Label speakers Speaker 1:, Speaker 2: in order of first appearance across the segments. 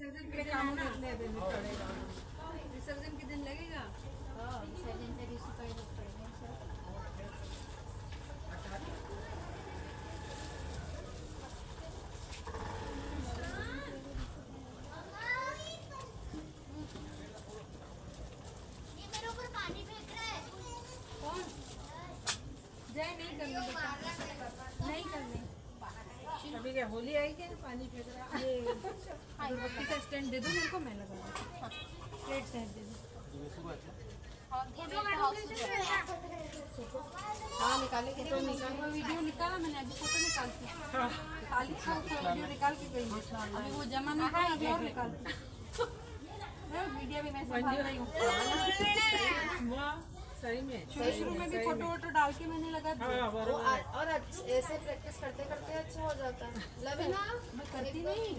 Speaker 1: विसर्जन के काम करने देने पड़ेगा। विसर्जन के दिन लगेगा।
Speaker 2: विसर्जन के दिवशी पहिले पडले सर। ये मेरे ऊपर पानी फेंक रहा है।
Speaker 1: कौन? जय नहीं करने बेटा, नहीं करने। अभी क्या होली आई क्या? पानी फेंक रहा। ये अगरबत्ती का स्टैंड दे दो मेरे को, मैं लगा दूँ। प्लेट साइड दे दो। हाँ निकालेंगे तो निकाल। वो वीडियो निकाला मैंने, अभी फोटो निकालती हूँ। खाली था उसका वीडियो निकाल के गई है। अभी वो जमा नहीं था, अभी और निकालती हूँ। वीडियो भी मैं संभाल रही हूँ। सही में शुरू में भी फोटो वोटो डाल के मैंने लगा दिया।
Speaker 3: और ऐसे प्रैक्टिस करते करते अच्छा हो जाता है। लवीना
Speaker 1: मैं करती नहीं।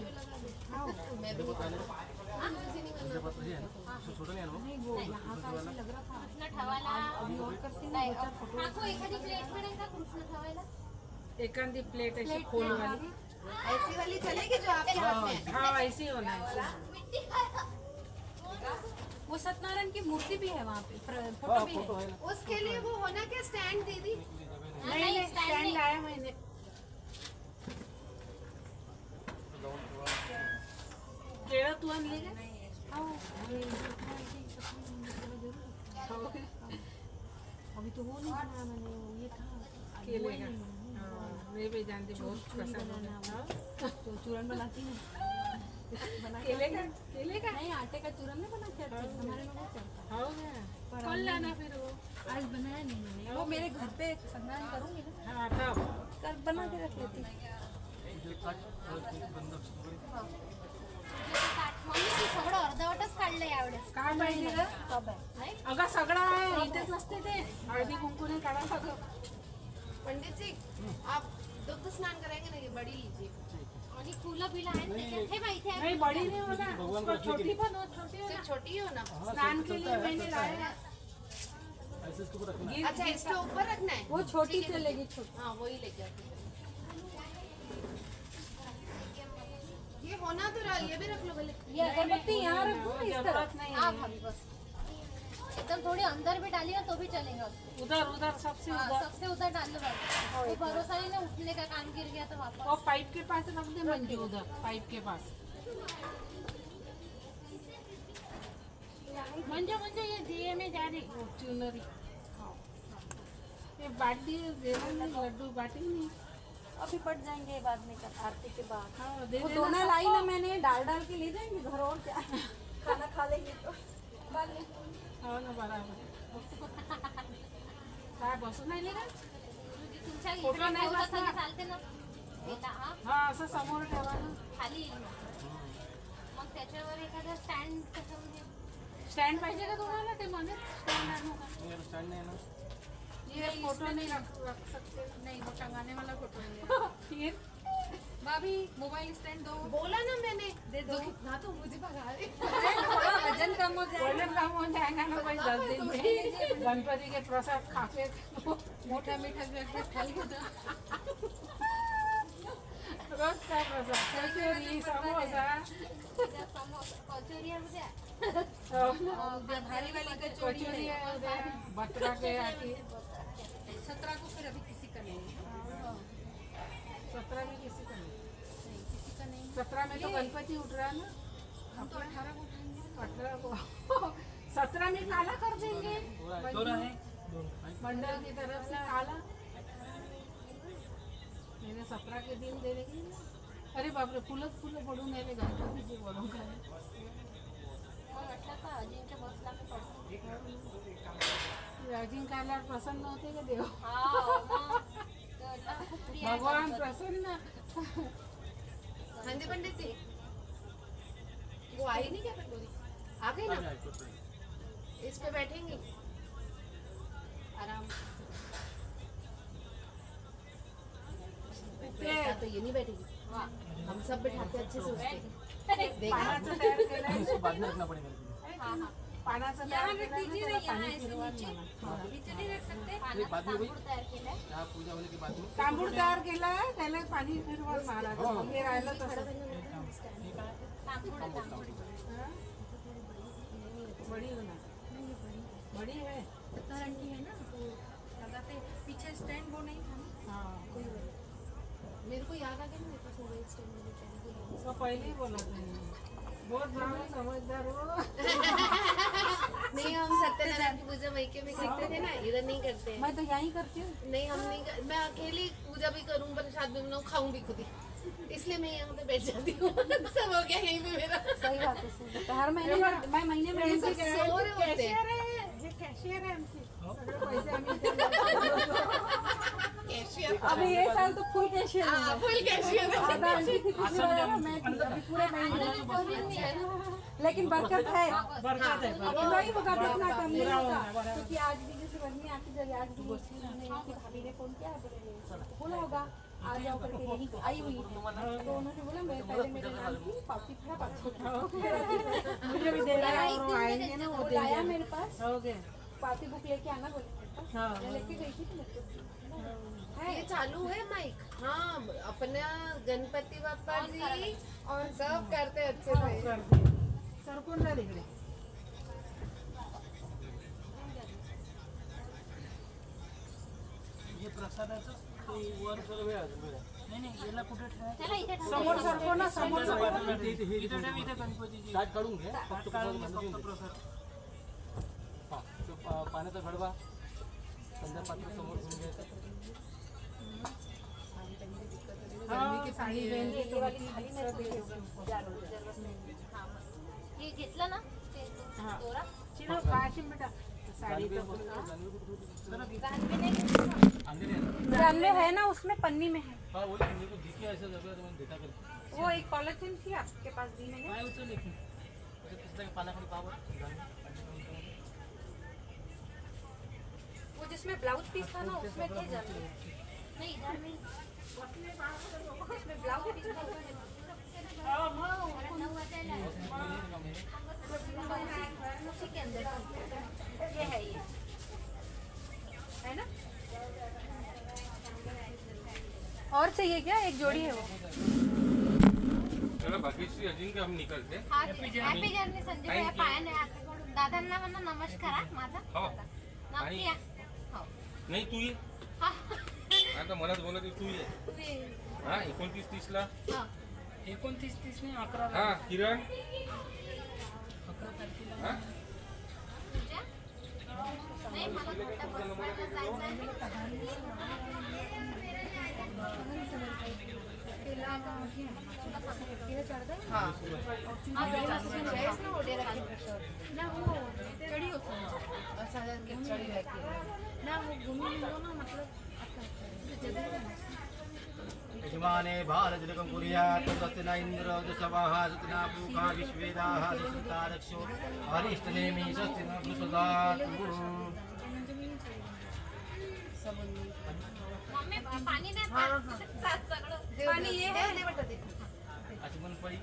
Speaker 3: मैं भी
Speaker 1: नहीं वो यहाँ का ऐसे लग रहा था।
Speaker 2: कृष्ण ठेवायला
Speaker 1: अभी और करती हूँ बच्चा फोटो।
Speaker 2: काकू एखादी प्लेट मिळेल का कृष्ण ठेवायला?
Speaker 1: एकांदी प्लेट ऐसी खोल वाली।
Speaker 3: ऐसी वाली चलेगी जो आपके हाथ में है।
Speaker 1: हाँ ऐसी होना है।
Speaker 2: मिट्टी खाया।
Speaker 1: वो सत्यनारायण की मूर्ति भी है वहाँ पे, फोटो भी है।
Speaker 3: उसके लिए वो होना क्या स्टैंड दीदी?
Speaker 1: नहीं स्टैंड लाया मैंने। केड़ा तू आन ले गया? अभी तो वो नहीं बनाया मैंने, ये था केले का। मैं भी जानती बहुत पसंद है। तो चूरन बनाती हूँ। केले का नहीं, आटे का चूरन नहीं बना के हमारे में वो चलता है। कल लाना फिर वो। आज बनाया नहीं मैंने, वो मेरे घर पे संग्रहण करूँगी ना। हाँ तब कल बना के रख लेती।
Speaker 2: मम्मी ती सगळं अर्धवटच काढलं यावेळेस.
Speaker 1: काय पाहिजे ग?
Speaker 2: कब आहे
Speaker 1: अगं सगळं आहे इथेच असते ते. हळदी कुंकू काढा सगळं।
Speaker 3: पंडित जी आप दुग्ध स्नान कराएंगे ना, ये बड़ी लीजिए।
Speaker 2: आणि फुलं बिलं आहेत त्याच्यात. हे बाई इथे आहे.
Speaker 1: नहीं बड़ी नहीं होना, उसको छोटी पण हो, छोटी हो ना।
Speaker 3: सिर्फ छोटी ही हो ना।
Speaker 1: स्नान के लिए मैंने लाया है।
Speaker 3: अच्छा इसके ऊपर रखना है।
Speaker 1: वो छोटी चलेगी, छोटी।
Speaker 3: हाँ वही लेके आती हूँ। ये होना तो रहा, ये भी रख लो भले।
Speaker 2: ये अगरबत्ती यहाँ रखो
Speaker 1: वो
Speaker 2: ना इस
Speaker 1: जरूरत
Speaker 2: तरफ.
Speaker 1: नहीं
Speaker 2: हाँ
Speaker 1: है।
Speaker 2: भाभी बस एकदम थोड़ी अंदर भी डाली ना तो भी चलेगा.
Speaker 1: उधर उधर सबसे
Speaker 2: हाँ,
Speaker 1: उधर।
Speaker 2: सबसे उधर डालने वाले वो भरोसा नहीं ना उठने का, काम गिर गया तो वापस.
Speaker 1: वो पाइप के पास रख दे मंजू, उधर पाइप के पास। मंजू मंजू ये दिए में जा रही वो चुनरी। ये बांट दिए, देना नहीं, लड्डू बांटी नहीं।
Speaker 2: अभी पट जाएंगे बाद में आरती के बाद.
Speaker 1: हाँ दे
Speaker 2: वो
Speaker 1: देना
Speaker 2: दोनों
Speaker 1: सबको।
Speaker 2: लाई ना मैंने डाल डाल के ले जाएंगे घर और क्या. खाना खा लेंगे तो बाद में.
Speaker 1: हो ना बराबर. काय बसून राहिले का?
Speaker 2: तुमच्या
Speaker 1: फोटो
Speaker 2: इकडे
Speaker 1: नाही
Speaker 2: ठेवलं
Speaker 1: बसणार.
Speaker 2: तरी चालते ना. एकदा हा
Speaker 1: हा असं समोर ठेवा ना.
Speaker 2: खाली मग त्याच्यावर एखादा स्टँड कसं
Speaker 1: स्टँड पाहिजे का तुम्हाला? ते मध्ये स्टँड आणू का? ये फोटो नहीं रख सकते.
Speaker 2: नहीं वो टंगाने वाला फोटो है.
Speaker 1: फिर
Speaker 2: भाभी मोबाइल स्टैंड दो.
Speaker 3: बोला ना मैंने
Speaker 2: दे दो.
Speaker 3: ना तो मुझे भगा रही।
Speaker 2: वजन कम हो जाएगा.
Speaker 1: वजन कम हो जाएगा ना भाई 10 दिन में. गणपति के प्रसाद खा के
Speaker 2: मोठा मीठा ब्रेकफास्ट खाली होता.
Speaker 1: रोज का प्रसाद, कचोरी, समोसा.
Speaker 2: कचोरी आहे उद्या.
Speaker 1: उद्या
Speaker 2: भारी वाली कचौड़ी
Speaker 1: कचोरी है उद्या. बटरा के आके
Speaker 2: 17 को फिर अभी किसी का नहीं है.
Speaker 1: 17 में किसी का नहीं.
Speaker 2: किसी का नहीं.
Speaker 1: 17 में तो गणपति उठ रहा है ना.
Speaker 2: हम तो 18 को उठाएंगे.
Speaker 1: 18 को 17 में काला कर देंगे मंडल की तरफ से काला. मैंने 17 के दिन दे देंगे. अरे बाप रे, फुलच फुलं पडून राहिले गणपतीचे बोलून काय.
Speaker 2: मग म्हटलं का अजिंक्य बसला मी पडतो.
Speaker 1: अजिंक्याला प्रसन्न होते का देव?
Speaker 2: भगवान
Speaker 1: भगवान प्रसन्न.
Speaker 3: हाँ जी पंडित जी, वो आई नहीं क्या कटोरी? आ गई ना? इस पे बैठेंगी आराम. बैठा तो ये नहीं बैठेगी. हम सब बैठाते अच्छे से उसके.
Speaker 1: पानाचं तयार केलंय.
Speaker 4: बाद में रखना पड़ेगा.
Speaker 2: हाँ हाँ
Speaker 1: पानाचं तयार केलंय ना, त्याला पाणी फिरवा मला.
Speaker 2: नीचे नहीं रख सकते.
Speaker 4: ये बाद में वही
Speaker 2: तयार केलाय.
Speaker 4: यहाँ पूजा होने के बाद में
Speaker 1: तांबूळ तयार केलाय, त्याला पाणी फिरवा महाराज. हे राहिलं तसं.
Speaker 2: तांबूळ
Speaker 1: बड़ी है।
Speaker 2: 70 रन की है ना, तो लगाते पीछे स्टैंड वो नहीं था ना।
Speaker 1: हाँ
Speaker 3: मेरे को याद आ गया ना, मेरे पास मोबाइल स्टैंड में
Speaker 1: उसका पहले ही बोला था ये। बहुत बड़ा समझदार हो।
Speaker 3: नहीं, हम सत्यनारायण की पूजा वहीं के में करते थे ना, इधर नहीं करते हैं।
Speaker 2: मैं तो यहीं करती हूँ।
Speaker 3: नहीं, हम नहीं मैं अकेली पूजा भी करूँ, प्रसाद भी बनाऊँ, खाऊं भी खुद ही, इसलिए मैं यहाँ पे बैठ जाती हूँ। सब हो गया यहीं पे मेरा।
Speaker 2: सही बात है, सही बात है। हर महीने मैं महीने में
Speaker 3: सब सो रहे होते हैं।
Speaker 1: ये कैशियर है हमकी। सगळे पैसे आम्ही
Speaker 3: कैशियर।
Speaker 2: अभी ये साल तो फुल कैशियर
Speaker 3: हाँ, फुल कैशियर है।
Speaker 2: आधा आंटी थी पिछली बार, मैं थी अभी पूरे महीने। लेकिन बरकत है,
Speaker 1: बरकत है।
Speaker 2: अब नहीं होगा तो इतना कम नहीं होगा, क्योंकि आज भी जैसे बहनी आती जब आज भी उन्होंने की भाभी ने फोन किया, बोला होगा आ जाओ करके, यही आई हुई है। तो उन्होंने बोला मैं पहले मेरे नाम की पापी खड़ा पापी
Speaker 1: मुझे भी दे रहा है और वो आएंगे ना, वो
Speaker 2: वो लाया मेरे पास,
Speaker 1: हो गए।
Speaker 2: पार्टी बुक लेके आना बोले मेरे पास।
Speaker 1: हाँ
Speaker 2: मैं लेके गई थी तो मेरे को
Speaker 3: ये चालू है माइक। हाँ, अपना गणपति बाप्पा जी और सब करते अच्छे से।
Speaker 1: करते सरकून जा तिकडे।
Speaker 4: हे प्रसादाचं ते वर सर्व आहे अजून बघा. नाही नाही याला कुठे ठेवा?
Speaker 1: समोर सरको ना, समोर सरको.
Speaker 4: इथे ठेव इथे गणपतीची ताट काढून घ्या. फक्त प्रसाद बनवून प्रसाद. हा तो पाण्याचा गडवा संध्या पात्र समोर घेऊन घ्यायचा.
Speaker 1: गर्मी की साडी पहन के तो होती है।
Speaker 5: हे घेतलं ना ते
Speaker 1: हाँ।
Speaker 5: दोरा
Speaker 1: चिनो काशिम बेटा साड़ी पे बोल।
Speaker 2: जानवे है ना, उसमें पन्नी में है।
Speaker 4: हा बोल मेरे को दिखे ऐसा जगह तो मैंने देखा कर.
Speaker 2: वो एक पॉलिथीन थी आपके पास दी मैंने।
Speaker 4: काय उचल एक मिनिट. कसं पाण्याखाली पावर.
Speaker 2: वो जिसमें ब्लाउज पीस था ना, उसमें थे जानवे।
Speaker 5: नाही इधर मी
Speaker 2: उसमें ब्लाउज पीस था, उसमें
Speaker 5: 9 वाजायला उसी के अंदर
Speaker 2: ये है, ये है ना। और चाहिए क्या? एक जोड़ी है वो।
Speaker 6: चला बाकीची अजून की आम्ही निघालते.
Speaker 5: हॅपी जर्नी संजय भैया पायाने दादांना म्हणा नमस्कार हा माझा
Speaker 6: हो
Speaker 5: नक्की या हो
Speaker 6: नाही तू ये.
Speaker 5: हा
Speaker 6: आता मलाच बोलत तू ये. हा 29-30 ला.
Speaker 5: हा
Speaker 4: 29-30 ने 11
Speaker 6: हा किरण. हा
Speaker 5: तुझ्या नाही मला मोठ्या बसला जायचं आहे.
Speaker 3: हाँ, जैस ना ओढ़े रखी
Speaker 2: ना वो चढ़ी हो
Speaker 3: और साजा के चढ़ी रहती है।
Speaker 2: ना, वो घूमी मिलो ना, मतलब
Speaker 7: यजमाने भारजनकं कुर्यात् तस्य न इन्द्र दशवाः सतना पूका विश्वेदाः सन्तारक्षो अरिष्टनेमि स्वस्ति न बृहदातु.
Speaker 5: मम्मी पाणी नाही सगळं
Speaker 3: पानी ये है नहीं बेटा देख.
Speaker 4: आचमन पडी.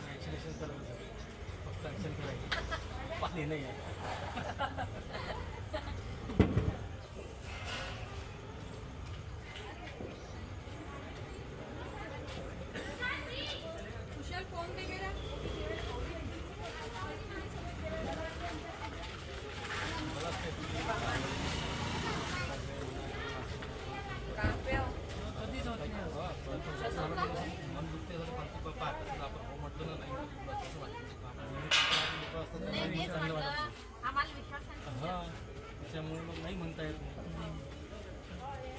Speaker 4: ॲक्सिलेशन करायचं. फक्त ॲक्शन करायचं. पाणी नाही आहे.
Speaker 2: कुशल फोन दे मेरा।
Speaker 4: कधीच होत नाही. मन दुखते जर पाच बाप्पा तसंच आपण हो म्हटलं ना नाही तसं वाटतं.
Speaker 5: नाही तेच म्हटलं आम्हाला विश्वास आहे.
Speaker 4: हा त्याच्यामुळे मग नाही म्हणता येत नाही.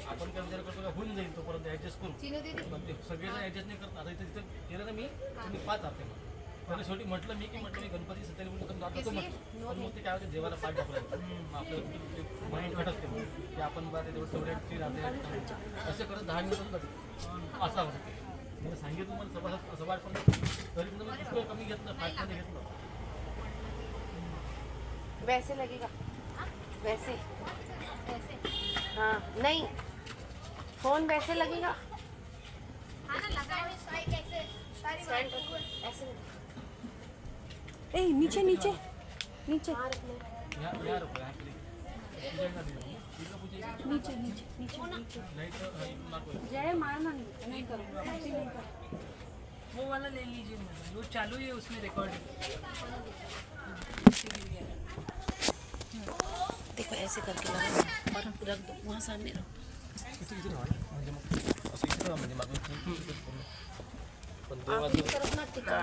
Speaker 4: आपण काय विचार करतो का होऊन जाईल तोपर्यंत ॲडजस्ट करू.
Speaker 3: चीनू दीदी
Speaker 4: पण ते सगळेजण ॲडजस्ट नाही करत. आता इथे तिथं केलं ना मी तुम्ही 5 आरते मग पहिले शेवटी म्हटलं मी की म्हटलं मी गणपती सत्याने म्हणून जातो म्हटलं. पण मग ते काय होते देवाला पाठ टाकलं मग आपल्याला माइंड खटकते मग की आपण बा ते सगळे फ्री राहते असं करत 10 मिनिटं जाते असा होतं. मी सांगितलं मला सभा पण तरी पण मी इतकं कमी घेतलं 5 मध्ये घेतलं.
Speaker 3: वैसे लगेगा वैसे
Speaker 5: कैसे
Speaker 3: हाँ नहीं फोन वैसे लगेगा.
Speaker 5: हा ना लगाने साई कैसे सारी बात
Speaker 3: ऐसे
Speaker 2: ए नीचे नीचे नीचे।
Speaker 4: या रुपये ॲक्च्युली
Speaker 2: नीचे नीचे नीचे नीचे जय माना नहीं करो ऐसे नहीं करो।
Speaker 1: वो वाला ले लीजिए मैडम, वो चालू ही है उसमें रिकॉर्डिंग।
Speaker 3: देखो ऐसे करके लगाओ और रख दो वहाँ सामने रखो। तरफ ना टिका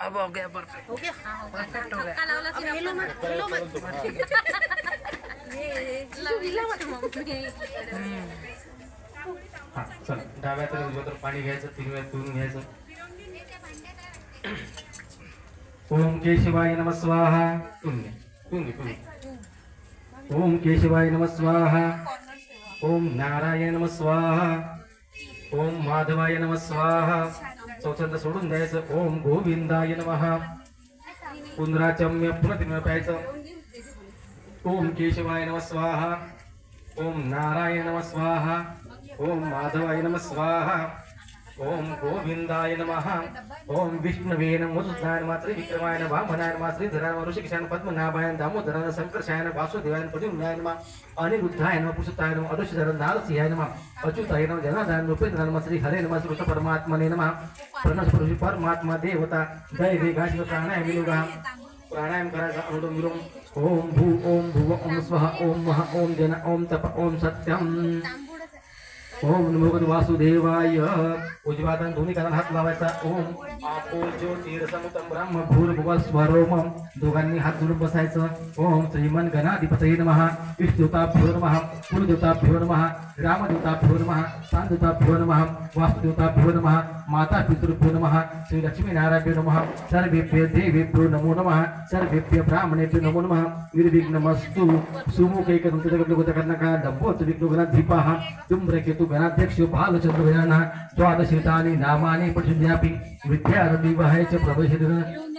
Speaker 1: अब हो गया परफेक्ट।
Speaker 3: हो गया
Speaker 1: परफेक्ट हो गया।
Speaker 3: अब हिलो मत हिलो मत हिला मत मम्मी।
Speaker 7: हा चल डाव्या तर उजव्या तर पाणी घ्यायचं 3 वेळा पिऊन घ्यायचं ओम केशवाय नमः स्वाहा पिऊन घे ओम केशवाय नमः स्वाहा ओम नारायण नमः स्वाहा ओम माधवाय नमः स्वाहा चौथ्यांदा सोडून द्यायचं ओम गोविंदाय नमः पुनराचम्य पुन्हा 3 वेळा प्यायचं ओम केशवाय नमः स्वाहा ओम नारायण नमः स्वाहा ओम माधवाय नमः स्वाहा ओम गोविंदाय नमः ओम विष्णवे नमः मधुसूदनाय नमः त्रिविक्रमाय नमः वामनाय नमः श्रीधराय नमः ऋषिकेशाय पद्मनाभाय नमः दामोदराय संकर्षाय नमः वासुदेवाय नमः प्रद्युम्नाय नमः अनिरुद्धाय नमः पुरुषोत्ताय नमः अदृश्यधर नारसिंहाय नमः अच्युताय नमः जनार्दनाय नमः नृपेन्द्राय नमः श्री हरे नमः श्री कृष्ण परमात्मने नमः प्रणस्परुषी परमात्मा देवता दैवे गाश्व प्राणायाम विलोगा प्राणायाम करायचा अनुलोम विलोम ओम भुव ओम स्वः ओम महा ओम जन ओम तप ओम सत्यम ओम नमो भगवते वासुदेवाय उजव्या हाताने दोन्ही कानाला हात लावायचा ओम आपो ज्योतिर्समुतं ब्रह्म भूर्भुवः स्वरोम दोघांनी हात जोडून बसायचं ओम श्रीमन गणाधिपतये नमः विष्णुदेवताभ्यो नमः कुलदेवताभ्यो नमः ग्रामदेवताभ्यो नमः शांतदेवताभ्यो नमः वास्तुदेवताभ्यो नमः माता पितृभ्यो नमः श्री लक्ष्मी नारायणाभ्यो नमः सर्वेभ्यो देवेभ्यो नमो नमः सर्वेभ्यो ब्राह्मणेभ्यो नमो नमः निर्विघ्नमस्तु सुमुखैकदन्तकर्णका लम्बोत्तविघ्नगणाधिपः धूम्रकेतु गणाध्यक्ष बालचंद्र गजाननः द्वादशेतानि नामानि पठिद्यापि विद्यारंभिवहै च प्रवेशेन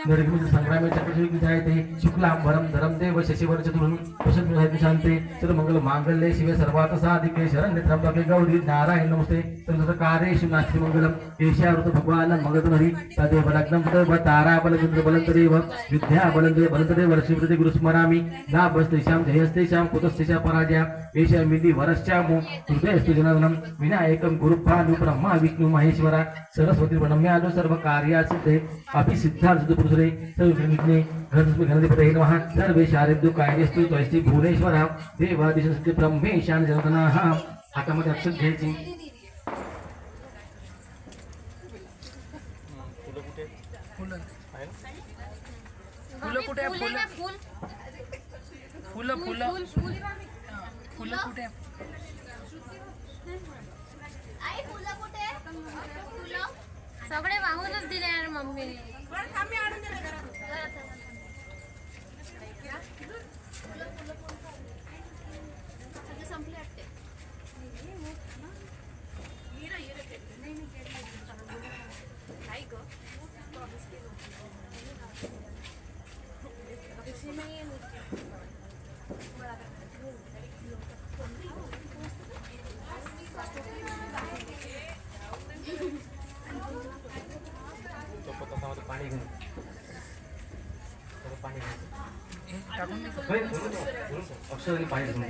Speaker 7: निर्गमित संग्रामे चक्रशुक्ल जायते शुक्लांबरं धरं देव शशिवर चतुर्भुजं प्रसन्न शांते सर्वमंगल मांगल्ये शिवे सर्वार्थ साधिके शरण्ये त्र्यंबके गौरी नारायण नमस्ते सर्वकार्येषु नास्ति मंगलम् ईशावृत भगवान् मंगलधरी तदेव लग्नं तदेव तारा बलचंद्र बलन्तदेव विद्या बलन्तदेव वर्षिवृते गुरुस्मरामि नाभस्तेषां जयस्तेषां कुतस्तेषां पराजया एषा विधि वरश्चामो हृदयस्तु जनार्दनं विनायकं गुरुभानु ब्रह्मा विष्णु महेश्वरा सरस्वती प्रणम्यालो सर्व कार्यासिद्धे अभिसिद्धार्थ पुरुषरे सर्वविघ्ने घनधिपतये नमः सर्वे शारेभ्यो कायस्तु त्वस्ति भुवनेश्वरा देवादिशस्ति ब्रह्मेशान जनार्दनाः हातामध्ये अक्षर घ्यायची
Speaker 1: फुलं कुठे आहे? फुलं कुठे आहे?
Speaker 5: आई फुलं कुठे? फुलं सगळे वाहूनच दिले यार मम्मीने. संपले वाटते.
Speaker 7: पाणी घेऊन अक्षर पाणी घेऊन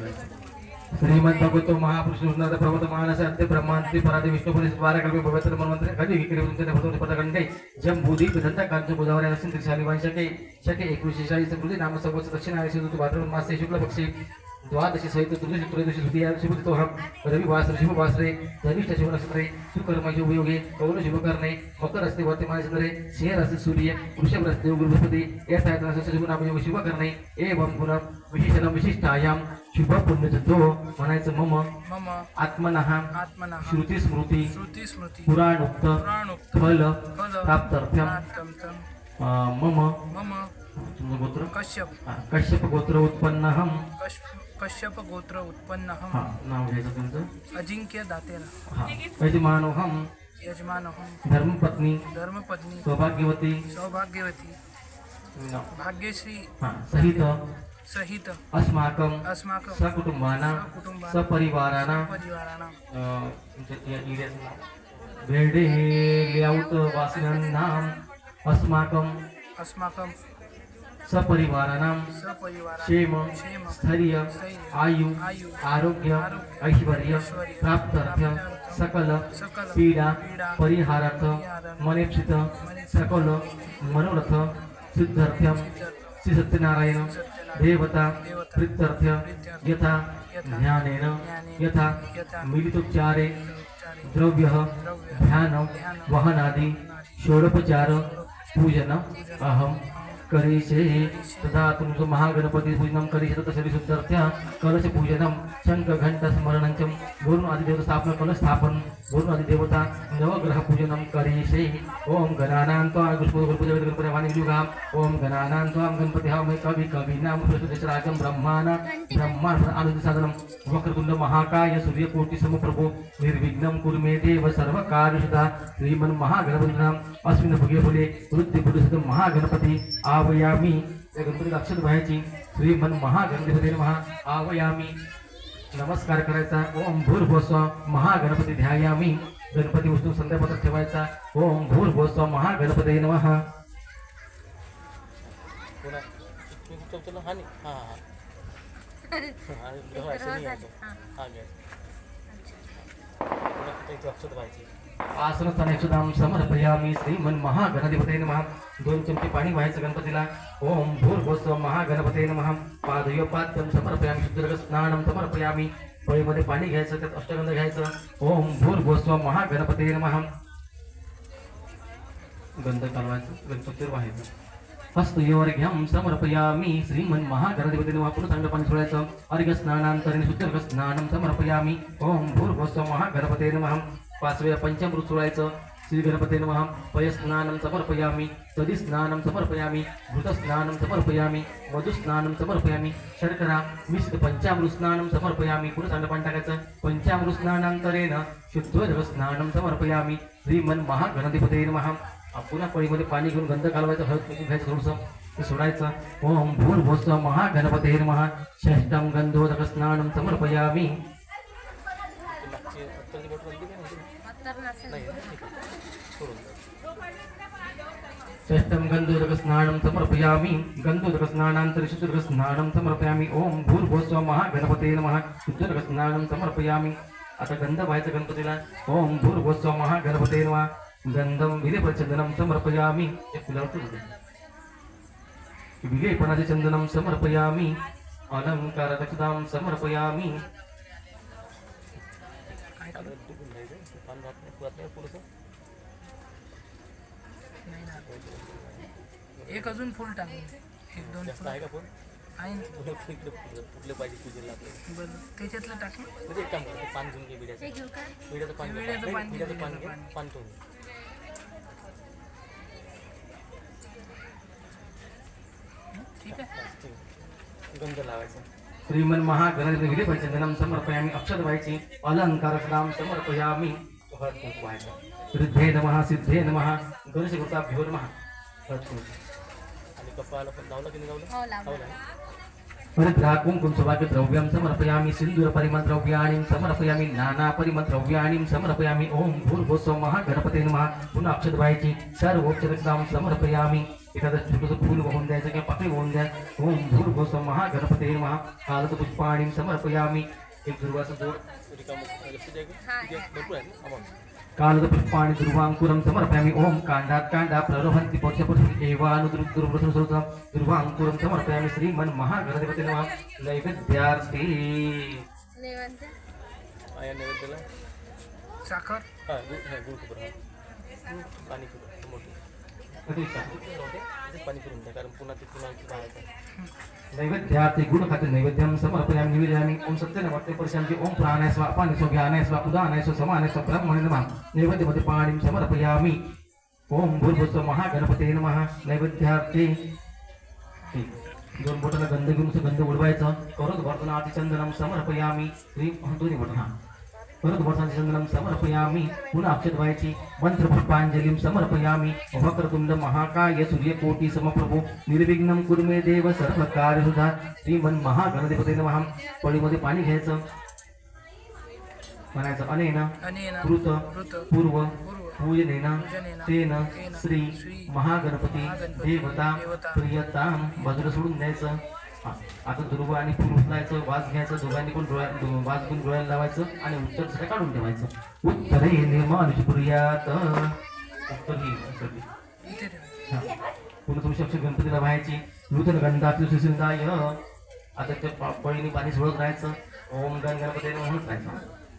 Speaker 7: श्रीमद भगवतो महापुरुष उन्नत प्रभुत मानस अंत्य ब्रह्मांती परादे विष्णु पुरुष द्वारकल्पे पवित्र मनमंत्र खली विक्री उंचे भगवत पदगंडे जंबूदी विधंता कांच गोदावरी नसिन त्रिशाली वंशके शके 2140 कृती नाम संवत्सर दक्षिणायन ऋतु भाद्रपद मासे शुक्ल पक्षी द्वादशी सहित तुलसी त्रयोदशी तृतीया शुभतो हम रविवासर शुभवासरे धनिष्ठ शुभ नक्षत्रे सुकर्म योगे कौल शुभकर्णे मकर असते वर्तमान चंद्रे सिंह राशि सूर्य वृषभ राशि बृहस्पति ऐसा शुभ नाम योग शुभकर्णे एवं पुनः विशेषण विशिष्टायाम शुभ पुण्यचतो म्हणायचं मम आत्मनः श्रुती स्मृती पुराणोक्त फल प्राप्त्यर्थम मम गोत्र कश्यप गोत्र उत्पन्नहम
Speaker 1: कश्यप गोत्र उत्पन्नहम
Speaker 7: नाव घ्यायचं तुमचं
Speaker 1: अजिंक्य दातेरा
Speaker 7: यजमानोहम धर्मपत्नी सौभाग्यवती
Speaker 1: भाग्यश्री सहित
Speaker 7: अस्माकं सकुटुंबानां सपरिवाराणां भेडे लेआउट वासिनां अस्माकं सपरिवाराणां
Speaker 8: सपरिवार
Speaker 7: क्षेम स्थैर्य आयु आरोग्य ऐश्वर्य प्राप्त्यर्थ सकल पीडा परिहारार्थ मनेप्सित सकल मनोरथ सिद्ध्यर्थम श्री सत्यनारायण देवता प्रीत्यर्थ यथा ज्ञानेन यथा मिलितोच्चारे द्रव्य ध्यान वहनादि षोडोपचार पूजन अहम करिष्ये तथा तुमचं महागणपती पूजनं करिष्ये तस्य विशुद्ध्यर्थ्या कलश पूजनं शंख घंटा स्मरणं च वरुण आदिदेवता स्थापना कलश स्थापन वरुण आदिदेवता नवग्रह पूजनं करिष्ये ओम गणानां त्वा गणपती वाणी युगा ओम गणानां त्वा गणपती हवमे कवि कवीनां प्रसुदेशराजं ब्रह्मांड आनंद साधनं वक्रतुंड महाकाय सूर्यकोटि समप्रभो निर्विघ्नं कुरु मे देव सर्वकार्यसिद्धा श्रीमन् महागणपतीनां अस्मिन् भुगे फुले वृद्धिपुरुषित महागणपती आवयामी या गणपतीला अक्षत व्हायची श्रीमन महागणपती नमः आवयामी नमस्कार करायचा ओम भूर्भुवस्व महागणपती ध्यायामी गणपती उचलून संध्यापत्रात ठेवायचा ओम भूर्भुवस्व महागणपती नमः
Speaker 4: पुन्हा तुम्ही चौथीला हा नाही हां हां आणि ग्रह असं नाही यायचं हां घ्यायचं पुन्हा इथं अक्षत व्हायची
Speaker 7: आसनस्थान एकशुदाम समर्पयामी श्रीमन महागणपती नमः 2 चमचे पाणी व्हायचं गणपतीला ओम भूर्भुवस्व महागणपती नमः पादयोपाद्यं समर्पयामी शुद्धरग स्नानं समर्पयामी पळीमध्ये पाणी घ्यायचं त्यात अष्टगंध घ्यायचं ओम भूर्भुवस्व महागणपती नमः गंध कालवायचं गणपतीवर व्हायचं हस्तयोर्घ्यं समर्पयामी श्रीमन महागणपती नमः पुन्हा चांगलं पाणी सोडायचं अर्घ्य स्नानांतरेण शुद्धरग स्नानं समर्पयामी ओम भूर्भुवस्व महागणपती नमः 5 वेळा पंचामृत सोडायचं श्री गणपती नमः पयस्नानं समर्पयामी तदिस्नानं समर्पयामी घृतस्नानं समर्पयामी मधुस्नानं समर्पयामी शर्करा मिश्रित पंचामृत स्नानं समर्पयामी पुन्हा चांगलं पाणी टाकायचं पंचामृत स्नानांतरेण शुद्धोदक स्नानं समर्पयामी श्रीमन महागणपती नमः पुन्हा पळीमध्ये पाणी घेऊन गंध घालवायचं हळद कुंकू घ्यायचं थोडंसं ते सोडायचं ओम भूर्भुवस्व महागणपती नमः षष्ठं गंधोदक स्नानं समर्पयामी षष्ठं गंधोदक स्नानं समर्पयामी गंधोदक स्नानांतरे शुद्धोदक स्नानं समर्पयामी ओम भूर्भुवस्व महागणपते नमः शुद्धोदक स्नानं समर्पयामी आता गंध व्हायचं गणपतीला ओम भूर्भुवस्व महागणपते नमः गंधं विलेपचंदनं समर्पयामी विलेपनाचे चंदनं समर्पयामी अलंकारदक्षतां समर्पयामी
Speaker 8: एक अजून फुल टाक 1-2
Speaker 4: जास्त आहे का पण
Speaker 8: आहे ना.
Speaker 4: कुठले पाहिजे पूजेला आपल्याला
Speaker 8: बरं त्याच्यातलं टाक ना.
Speaker 4: म्हणजे एक काम करतो पान घेऊन घे बिड्याचं
Speaker 5: घेऊ का
Speaker 4: बिड्याचं पान घे.
Speaker 8: विड्याचं पान घे,
Speaker 4: बिड्याचं पान घे
Speaker 8: विड्याचं
Speaker 4: पान ठेवून घे.
Speaker 8: ठीक आहे.
Speaker 4: ठीक आहे. गंध लावायचा
Speaker 7: श्रीमन महागणपती विलेपचंदनं समर्पयामी अक्षत व्हायची अलंकारदक्षतां समर्पयामी हळद कुंकू व्हायचं ऋद्धे नमः सिद्धे नमः गणेशकृताभ्यो नमः हळद कुंकू
Speaker 4: आणि कपाळाला पण लावलं की नाही लावलं
Speaker 5: हो लावलं
Speaker 4: लावलं
Speaker 7: परिद्राकुंकुम सौभाग्य द्रव्यं समर्पयामि सिंदूर परिमल द्रव्याणि समर्पयामि नाना परिमल द्रव्याणि समर्पयामि ओम भूर्भुवस्व महागणपते नमः पुन्हा अक्षत व्हायची सर्वोपचारिकतां समर्पयामि एखादं छोटंसं फूल वाहून द्यायचं किंवा पाकळी वाहून द्या ओम भूर्भुवस्व महागणपते नमः कालत पुष्पाणि समर्पयामि एक दुर्वाचं जोड
Speaker 4: रिकामं लक्ष द्या की भरपूर आहे ना अमाऊंट
Speaker 7: कालत पुष्पाणि दुर्वांकुरं समर्पयामि ओम कांडात कांडा प्ररोहन्ति पक्षपक्षि एवानुदुर्दुर्वृतसुतं दुर्वांकुरं समर्पयामि श्रीमन् महागणपते नमः नैवेद्यार्थे
Speaker 5: नैवेद्य
Speaker 4: आया नैवेद्याला
Speaker 8: साखर
Speaker 4: हां गुळ खबर हां पाणी करू मोठं पाणी करून द्या कारण पुन्हा ते पुन्हा बाहेर
Speaker 7: नैवेद्यार्थे गुणखाते नैवेद्यं समर्पयामि निवेदयामि ओम सत्यनमस्ते परशांति ओम प्राणाय स्वाहा अपानाय स्वाहा ज्ञानाय स्वाहा उदानाय स्वाहा समानाय स्वाहा ब्रह्मणे नमः नैवेद्यमध्ये पाणिं समर्पयामि ओम भूर्भुवस्व महागणपते नमः नैवेद्यार्थे दोन बोटाला गंध घेऊन गंध उडवायचा करत भरताना अतिचंदनं समर्पयामि श्री दोन्ही बोट हां परत वर्षांचे चंदनं समर्पयामि पुन्हा अक्षत व्हायची मंत्रपुष्पांजलिं समर्पयामि वक्रतुंड महाकाय सूर्यकोटि समप्रभो निर्विघ्नं कुरु मे देव सर्वकार्यसिद्धा श्रीमन् महागणपते नमः पळीमध्ये पाणी घ्यायचं म्हणायचं अनेन
Speaker 8: अनेन
Speaker 7: कृत
Speaker 8: कृत
Speaker 7: पूर्व
Speaker 8: पूर्व
Speaker 7: पूजनेन तेन श्री महागणपती देवता प्रियतां बाजूला सोडून द्यायचं. आता दुर्वा आणि फूल उचलायचं, वास घ्यायचं, दोघांनी पण वास घेऊन डोळ्याला लावायचं आणि उत्तर सगळं काढून ठेवायचं. उत्तरे निर्मानुष प्रियात उत्तर ही
Speaker 8: इथे ठेव.
Speaker 7: पुन्हा तुमची अक्षर गणपतीला व्हायची. नूतन गंधातील सुसिंदाय आता त्या पळीने पाणी सोडत राहायचं. ओम गण गणपती म्हणत राहायचं.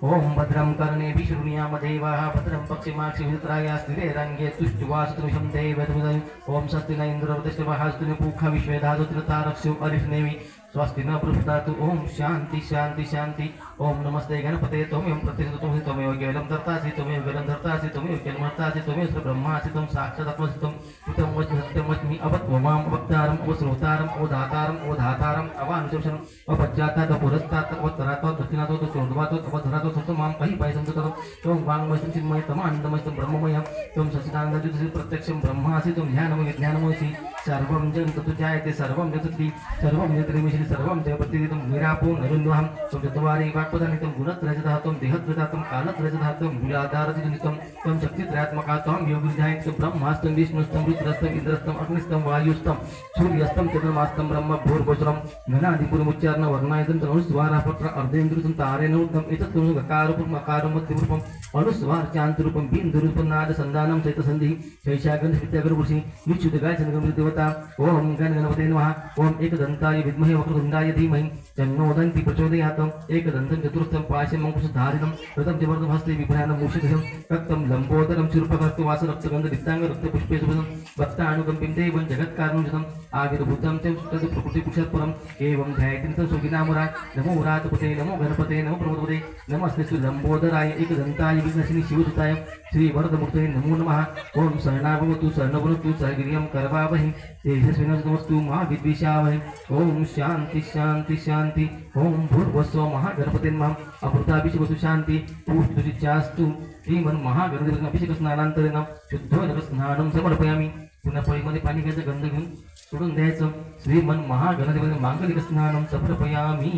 Speaker 7: ओम भद्रं कर्णे विष्णुयामदेवाः भद्रं पक्षिमाक्षिभित्राया स्थिरेरङ्गे तुष्टुवासुतुमिषं देवतुमिदं. ओम स्वस्ति न इन्द्रवृतश्रवः स्वस्ति न पूषा विश्वेधातुत्र तारक्षो अरिष्णेमि स्वस्ति न बृहदातु. ओम शांति शांति शांति. ओम नमस्ते गणपते त्वमेव प्रतिष्ठितं त्वमेव त्वमेव केवलं धर्तासि त्वमेव केवलं धर्तासि त्वमेव केवलमर्तासि त्वमेव ब्रह्मासि त्वं साक्षात् आत्मसितं त्वं वच्मि सत्यमस्मि अवत्वमाम् अवक्तारम् अवश्रोतारम् अवधातारम् अवधातारम् अवानुशंसनम् अपज्जातात् पुरस्तात् अवत्तरात् दक्षिणात् चोर्ध्वात् अवधरात् स्वतं मां कहि पायसंततं त्वं वाङ्मयं चिन्मय तमानन्दमयं ब्रह्ममयं त्वं सच्चिदानन्दज्योतिषि प्रत्यक्षं ब्रह्मासि त्वं ज्ञानमय ज्ञानमयसि सर्वं जगत् तुझ्यायते सर्वं जगति सर्वं जगत्रिमिषि सर्वं जगत्प्रतिदितं निरापो नरुन्वहं त्वं चत्वारि वाक्पदानितं गुणत्रयजतः त्वं देहत्रयजतं कालत्रयजतः त्वं मूलाधारजनितं त्वं शक्तित्रयात्मका त्वं योगिध्यायितं ब्रह्मास्तं विष्णुस्तं रुद्रस्तं इंद्रस्तं अग्निस्तं वायुस्तं सूर्यस्तं चंद्रमास्तं ब्रह्म भूर्भुवस्वं घनादिपुरमुच्चारण वर्णायतं तनुस्वारापत्र अर्धेन्द्रियं तारेणोक्तं एतत् गकाररूपम् अकारमध्यरूपम् अनुस्वार चान्तरूपं बिन्दुरूपं नाद संधानं चैतसन्धिः शैशागन्ध विद्यागुरुषि निश्चितगायचन्द्रगं देवता. ओम गण गणपते नमः. ओम एकदन्ताय विद्महे वक्रतुण्डाय धीमहि तन्नो दन्ति प्रचोदयात्. एकदन्तं चतुर्थं पाशं मङ्कुशधारिणं रथं च वरदं हस्ते बिभ्राणं मूषिकं रक्तं लम्बोदरं शूर्पकर्तवासरक्तगन्ध वित्ताङ्गरक्तपुष्पे सुभदं भक्तानुकम्पिं देवं जगत्कारणं जतं आविर्भूतं च तद् प्रकृतिपुरुषत्परम् एवं ध्यायन्तं सुखिनामुरा. नमो रातपते नमो गणपते नमो प्रमोदपते नमस्ते लम्बोदराय एकदन्ताय विघ्नशिनि शिवसुताय श्रीवरदमूर्तये नमो नमः. ओम शरणाभवतु शरणभवतु सहगिर्यं करवावहि तेजस्विनस्तु मा विद्विषावहि. ओम शांति शांति शांति. ओम भूर्भुवस्सुवः महागणपते नमः. अमृताभिषेकस्तु शांति पुष्टिचास्तु. श्रीमन् महागणपती अभिषेक स्नानांतरेण शुद्धोदक स्नानं समर्पयामि. पुन्हा पळीमध्ये पाणी घ्यायचं, गंध घेऊन सोडून द्यायचं. श्रीमन् महागणपती मांगलिक स्नानं समर्पयामि.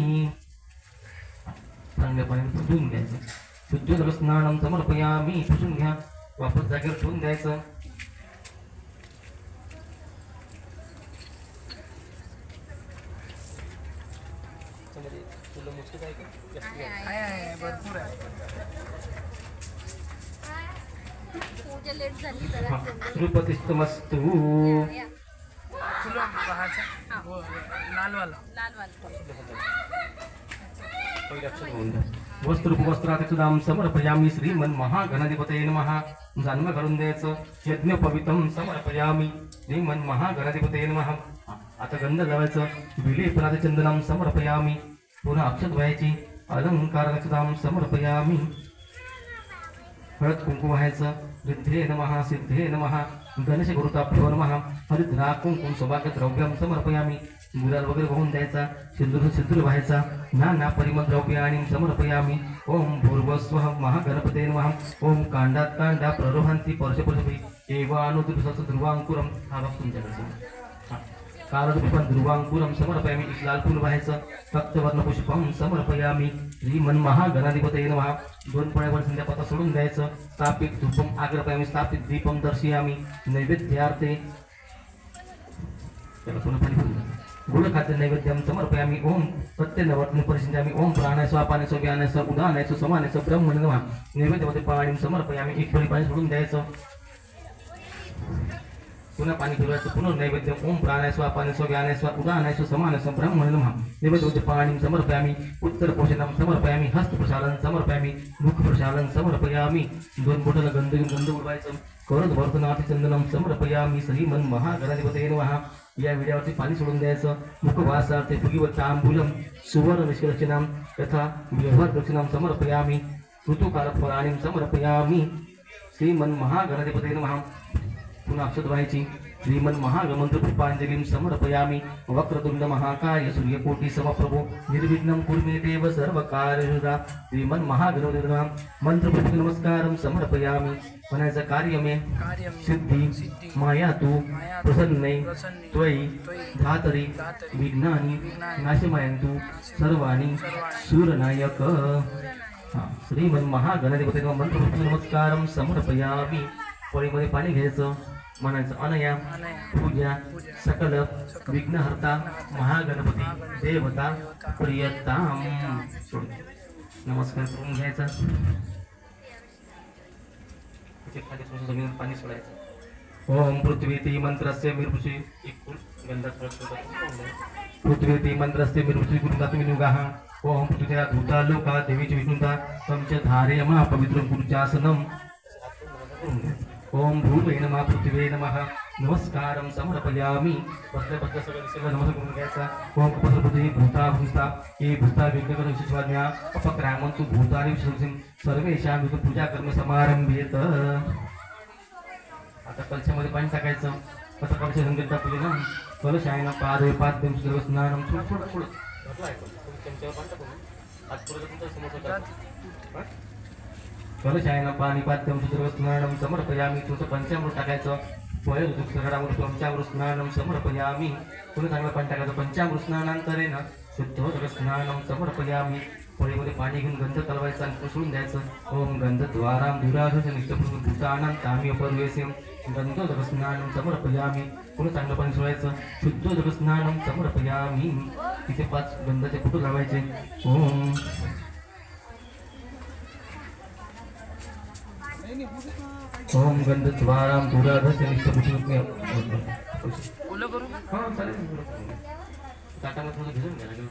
Speaker 7: चांगल्या पाण्याने धुवून घ्यायचं. शुद्धोदक स्नानं समर्पयामि. पुसून घ्या, वापस जागेवर ठेवून द्यायचं.
Speaker 8: आहे भरपूर आहे.
Speaker 5: पूजा लेट झाली जरा.
Speaker 7: श्रीपतिस्तमस्तु.
Speaker 8: फुलं पहायचं हो, लालवाला.
Speaker 7: वस्त्रोपवस्त्रादिसुदां समर्पयामि. श्रीमन् महागणाधिपतये नमः. जन्म करून द्यायचं. यज्ञोपवितं समर्पयामि. श्रीमन् महागणाधिपतये नमः. आता गंध लावायचं. विलेपनादि चंदनं समर्पयामि. पुन्हा अक्षत व्हायची. अलंकारक्षतां समर्पयामि. हळद कुंकू व्हायचं. रिद्धे नमः सिद्धे नमः गणेश गुरुताभ्यो नमः. हरिद्रा कुंकुम सौभाग्य द्रव्यं समर्पयामि. गुलाल वगैरे वाहून द्यायचा. सिंदूर व्हायचा. नाना परिमल द्रव्याणि समर्पयामि. ओम भूर्भुवस्सुवः महागणपते नमः. ओम कांडात कांडा प्ररोहन्ति पर्शपुरपि एवानुद्रुसत् ध्रुवांकुरं. हा भाग तुमच्याकडे. कालपुष्पं ध्रुवांकुरं समर्पयामि. एक लाल फूल व्हायचं. रक्तवर्णपुष्पं समर्पयामि. श्रीमन् महागणाधिपतये नमः. दोन पळ्यावर संध्यापाता सोडून द्यायचं. स्थापित धूपम आग्रपयामि. स्थापित दीपम दर्शयामि. नैवेद्यार्थे गुणखाद्य नैवेद्यं समर्पयामि. ओम प्रत्यनवर्तन परिचिंतामि. ओम प्राणाय स्वापानाय स्वाव्यानाय स्व उदानाय स्व समानाय स्व ब्रह्मणे नमः. नैवेद्यमध्ये पाणी समर्पयामि. एक पळी पाणी सोडून द्यायचं. पुन्हा पाणी फिरवायचं. पुनर्नैवेद्यं. ओम प्राणाय स्वापानाय स्वाव्यानाय स्व उदानाय स्व समानाय स्व ब्रह्मणे नमः. नैवेद्यमध्ये पाणी समर्पयामि. उत्तरपोषणं समर्पयामि. हस्तप्रसारण समर्पयामि. मुखप्रसारण समर्पयामि. दोन बोटाला गंध घेऊन गंध उडवायचं. करत वर्तनार्थी चंदनं समर्पयामि. श्रीमन् महागणाधिपतये नमः. या विड्यावरती पाणी सोडून द्यायचं. मुखवासार्थे फुगीवर तांबूलं सुवर्ण निष्कर्षणां तथा व्यवहार दक्षिणां समर्पयामि. ऋतुकाल फलाणीं समर्पयामि. श्रीमन् महागणाधिपतये नमः. पुन्हा अक्षत व्हायची. श्रीमन् महागमंत्र पुष्पांजलिं समर्पयामि. वक्रतुंड महाकाय सूर्यकोटि समप्रभो निर्विघ्नं कुरु मे देव सर्वकार्यसिद्धिदा. श्रीमन् महागणपते नमः. मंत्र पुष्प नमस्कारं समर्पयामि. म्हणायचं कार्य मे सिद्धी माया तू प्रसन्नै त्वयि धातरी विघ्नानि नाशमयन्तु सर्वाणि सूरनायक. श्रीमन्महागणपती मंत्रपुष्प नमस्कारम समर्पयामी. पोळीमध्ये पाणी घ्यायचं, म्हणायचं अनया पूजा सकल विघ्नहर्ता महागणपती देवता प्रियताम. नमस्कार करून घ्यायचा. खाली थोडंसं जमिनीत पाणी सोडायचं. ओम पृथ्वी मंत्रस्य मिर्पुषी पृथ्वी मंत्रस्य मिर्पुषी गुरुदात्मिनुगाः. ओम पृथ्व्या धूता लोका देवीची विष्णुता पंच धारयमा पवित्रं गुरुचासनम. ओम भूमे नमः पृथ्वे नमः नमस्कारं समर्पयामि. बसल्या बसल्या सगळं नमस्कार करून घ्यायचा. ओम पृथ्वी भूता भूता ये भूता विघ्नकर विशेषवाज्ञा अपक्रामंतु भूतानि विशेषं सर्वेषां पूजा कर्म समारंभेत. आता कलशामध्ये पाणी टाकायचं. कसं कलश रंगीत टाकले ना कलशायनं पादे पाद्यं स्नानं थोडं थोडं चमच्यावर पाणी टाकून आज पुढे समोर कलशायनं पाणी पाद्यं स्नानं समर्पयामि. थोडंसं पंचामृत टाकायचं. पंचामृत स्नानं समर्पयामि. पुन्हा चांगलं पाणी टाकायचं. पंचामृत स्नानांतरेण शुद्धोदक स्नानं समर्पयामि. पोळीमध्ये पाणी घेऊन गंध तलवायचा आणि पुसून द्यायचं. ओम गंधद्वारां दुराधस निष्ठपूर्ण भूतानां तामी अपरवेशं गंधोदक स्नानं समर्पयामि. पुन्हा चांगलं पाणी सोडायचं. शुद्धोदक स्नानं समर्पयामि. तिथे 5 गंधाचे फोटो लावायचे. ओम गंधद्वारां दुराधस निष्ठपूर्ण
Speaker 8: ओलं करू का?
Speaker 7: हां चालेल. ताटामध्ये थोडं भिजून घ्या लागेल.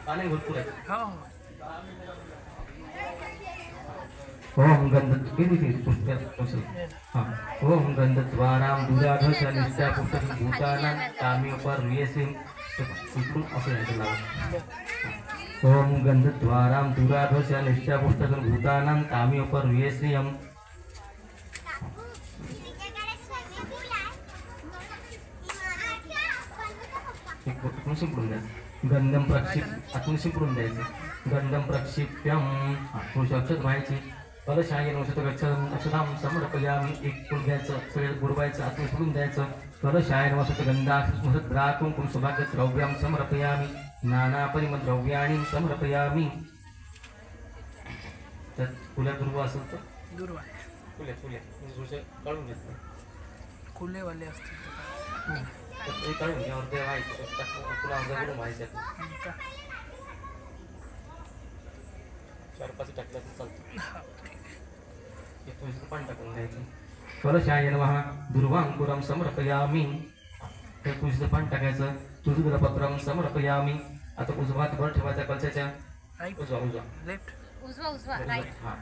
Speaker 7: पाणी भरपूर आहे.
Speaker 8: हो
Speaker 7: ओम ओम गंधद्वारां दुराधस निष्ठापूर्ण भूतानां तामी अपरवेशं इकडून असं यायचं नाव. ओम गंधद्वारां दुराधस निष्ठापूर्ण भूतानां तामी अपरवेशं. शिंपडून द्यायचं. गंधम प्रक्षिप आतून शिंपडून द्यायचं. गंधम प्रक्षिप्यम थोडीशी अक्षत व्हायची. कलशाय अक्षतां समर्पयामि. एक फूल घ्यायचं, सगळं बुडवायचं, आतून सोडून द्यायचं. कलशाय गंधा कुंकुम सौभाग्य द्रव्यां समर्पयामि. नाना परिमल द्रव्याणि समर्पयामि. त्यात फुल्या दुर्व असेल तर
Speaker 8: दुर्वा
Speaker 7: फुल्या काढून घेतलं.
Speaker 8: खुलेवाले असतील
Speaker 7: ते काढून घ्यावर ते व्हायचं. फुला अर्धा व्हायच्या 4-5 टाकल्या तर चालतं. पाणी टाकून द्यायचं. कलशाय नमः दुर्वांकुरं समर्पयामि. त्या तुळशीचं पाणी टाकायचं. तुळशीपत्रं समर्पयामि. आता उजवा हात वर ठेवायचा कलशाच्या. उजवा
Speaker 8: लेफ्ट
Speaker 5: उजवा राईट.
Speaker 7: हा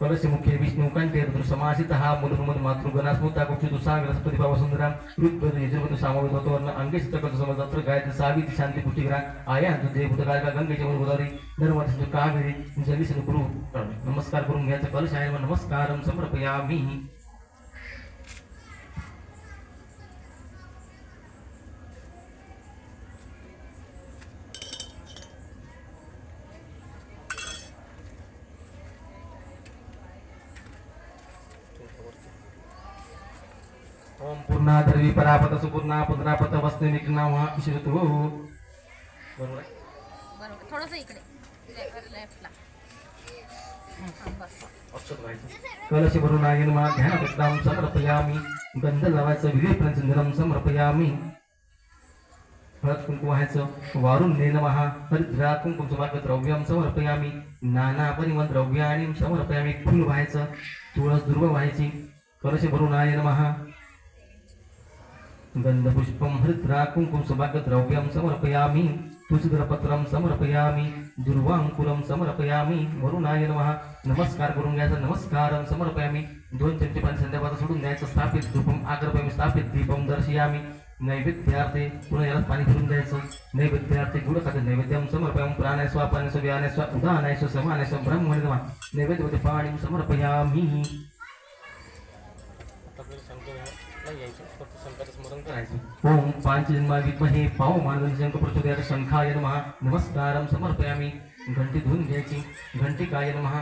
Speaker 7: कलश मुख्य विष्णू कंठे रुद्र समासितः मूलमूल मातृगणास्मृता कुक्षितु सागर सप्तति भावसुंदरां रुद्र यजुर्वेद सामवेद वर्ण अंगे चित्रकल समजत्र गायत्री सावित्री शांती पुष्टिग्रा आयांत देवभूतकालिका गंगेचे मूल गोदावरी नर्मदा कावेरी जलीसन गुरु. नमस्कार करून घ्यायचं. कलशाय नमस्कारं समर्पयामि. ओम पूर्णा धर्वी परापत सुपूर्णा पुत्रापत वस्ते विघ्नावा ईश्वरतो. बरोबर आहे.
Speaker 5: बरोबर थोडंसं इकडे लेफ्टला.
Speaker 7: अक्षर व्हायचं. कलश भरून आयन मा ध्यानपत्रां समर्पयामि. गंध लावायचं. विवेकपंचंदरं समर्पयामि. हळद कुंकू व्हायचं. वारुण्ये नमः हरिद्रा कुंकुम सौभाग्य द्रव्यं समर्पयामि. नाना परिमल द्रव्याणि समर्पयामि. फुल व्हायचं. तुळस दुर्वा व्हायची. कलश भरून आय नमः गंधपुष्पं हरिद्रा कुंकुम सौभाग्य द्रव्यं समर्पयामि. तुळशीपत्रं समर्पयामि. दुर्वांकुरं समर्पयामि. वरुणाय नमः. नमस्कार करून घ्यायचा. नमस्कारं समर्पयामि. 2 चमचे पाणी संध्याकाळ सोडून द्यायचं. स्थापित धूपम आग्रपयामि. स्थापित दीपम दर्शयामि. नैवेद्यार्थे पुन्हा याला पाणी फिरून द्यायचं. नैवेद्यार्थे गुड खाते नैवेद्यं समर्पयामि. प्राणाय स्वा पानाय स्वा व्यानाय स्वा उदानाय स्वा समानाय स्वा ब्रह्मणे नमः. नैवेद्यमध्ये पाणी समर्पयामि. ओम पांचजन्मा विद्महे पावमान शंकर प्रचोदयात् शंखाय नमः. नमस्कारं समर्पयामि. घंटी धुवून घ्यायची. घंटिकाय नमः.